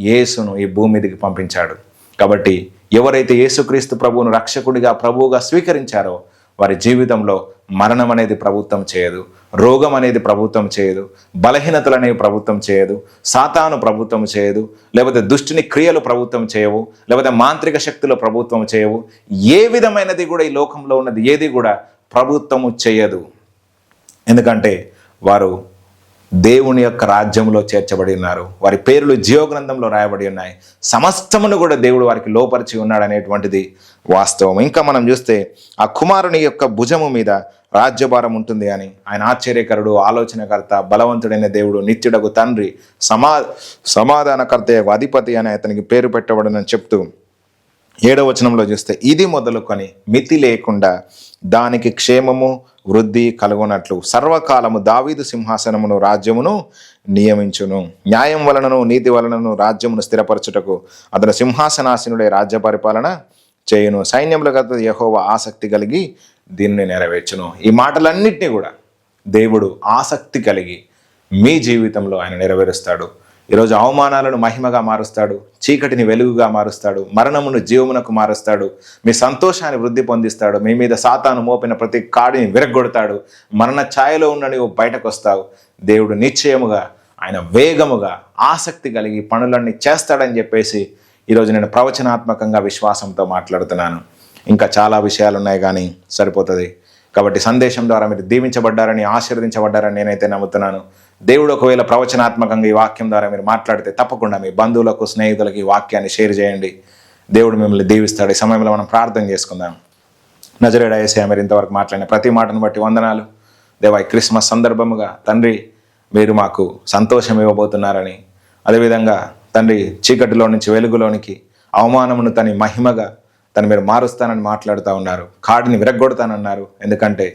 యేసును ఈ భూమి మీదకి పంపించాడు. కాబట్టి ఎవరైతే యేసుక్రీస్తు ప్రభువును రక్షకుడిగా ప్రభువుగా స్వీకరించారో వారి జీవితంలో మరణం అనేది ప్రభుత్వం చేయదు, రోగం అనేది ప్రభుత్వం చేయదు, బలహీనతలు అనేవి ప్రభుత్వం చేయదు, సాతాను ప్రభుత్వం చేయదు, లేకపోతే దుష్టుని క్రియలు ప్రభుత్వం చేయవు, లేకపోతే మాంత్రిక శక్తులు ప్రభుత్వం చేయవు. ఏ విధమైనది కూడా ఈ లోకంలో ఉన్నది ఏది కూడా ప్రభుత్వము చేయదు. ఎందుకంటే వారు దేవుని యొక్క రాజ్యంలో చేర్చబడి ఉన్నారు. వారి పేర్లు జీవగ్రంథంలో రాయబడి ఉన్నాయి. సమస్తమును కూడా దేవుడు వారికి లోపరిచి ఉన్నాడు అనేటువంటిది వాస్తవం. ఇంకా మనం చూస్తే ఆ కుమారుని యొక్క భుజము మీద రాజ్యభారం ఉంటుంది అని, ఆయన ఆశ్చర్యకరుడు, ఆలోచనకర్త, బలవంతుడైన దేవుడు, నిత్యుడగు తండ్రి, సమాధానకర్త, అధిపతి అని అతనికి పేరు పెట్టబడనని చెప్తూ 7వ వచనంలో చూస్తే, ఇది మొదలుకొని మితి లేకుండా దానికి క్షేమము వృద్ధి కలుగునట్లు సర్వకాలము దావీదు సింహాసనమును రాజ్యమును నియమించును. న్యాయం వలనను నీతి వలనను రాజ్యమును స్థిరపరచుటకు అతను సింహాసనాసీనుడే రాజ్య పరిపాలన చేయును. సైన్యముల గత యెహోవా ఆసక్తి కలిగి దీనిని నెరవేర్చును. ఈ మాటలన్నింటినీ కూడా దేవుడు ఆసక్తి కలిగి మీ జీవితంలో ఆయన నెరవేరుస్తాడు. ఈరోజు అవమానాలను మహిమగా మారుస్తాడు, చీకటిని వెలుగుగా మారుస్తాడు, మరణమును జీవమునకు మారుస్తాడు, మీ సంతోషాన్ని వృద్ధి పొందిస్తాడు, మీ మీద సాతాను మోపిన ప్రతి కాడిని విరగొడతాడు, మరణ ఛాయలో ఉన్న నీవు బయటకు వస్తావు. దేవుడు నిశ్చయముగా ఆయన వేగముగా ఆసక్తి కలిగి పనులన్నీ చేస్తాడని చెప్పేసి ఈరోజు నేను ప్రవచనాత్మకంగా విశ్వాసంతో మాట్లాడుతున్నాను. ఇంకా చాలా విషయాలు ఉన్నాయి కానీ సరిపోతుంది. కాబట్టి సందేశం ద్వారా మీరు దీవించబడ్డారని, ఆశీర్వదించబడ్డారని నేనైతే నమ్ముతున్నాను. దేవుడు ఒకవేళ ప్రవచనాత్మకంగా ఈ వాక్యం ద్వారా మీరు మాట్లాడితే తప్పకుండా మీ బంధువులకు, స్నేహితులకు ఈ వాక్యాన్ని షేర్ చేయండి. దేవుడు మిమ్మల్ని దీవిస్తాడు. ఈ సమయంలో మనం ప్రార్థన చేసుకుందాం. నజరేయుడా యేసయ్యా, మీరు ఇంతవరకు మాట్లాడిన ప్రతి మాటను బట్టి వందనాలు. దేవా, ఈ క్రిస్మస్ సందర్భముగా తండ్రి మీరు మాకు సంతోషం ఇవ్వబోతున్నారని, అదేవిధంగా తండ్రి చీకటిలో నుంచి వెలుగులోనికి, అవమానమును తని మహిమగా మీరు మారుస్తానని మాట్లాడుతూ ఉన్నారు. కాడిని విరగ్గొడతానన్నారు. ఎందుకంటే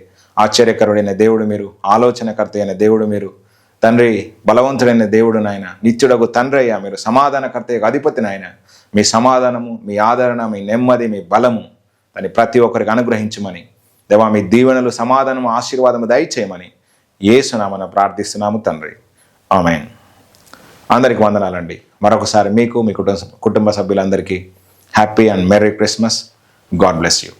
ఆశ్చర్యకరుడైన దేవుడు మీరు, ఆలోచనకర్త అయిన దేవుడు మీరు, తండ్రి బలవంతుడైన దేవుడు నాయన, నిత్యుడకు తండ్రి అయ్యా మీరు, సమాధానకర్త అధిపతి నాయన. మీ సమాధానము, మీ ఆదరణ, మీ నెమ్మది, మీ బలము దాన్ని ప్రతి ఒక్కరికి అనుగ్రహించమని, దేవా మీ దీవెనలు, సమాధానము, ఆశీర్వాదము దయచేయమని యేసునామమున ప్రార్థిస్తున్నాము తండ్రి. ఆమేన్. అందరికి వందనాలండి. మరొకసారి మీకు, మీ కుటుంబ సభ్యులందరికీ happy and merry Christmas. God bless you.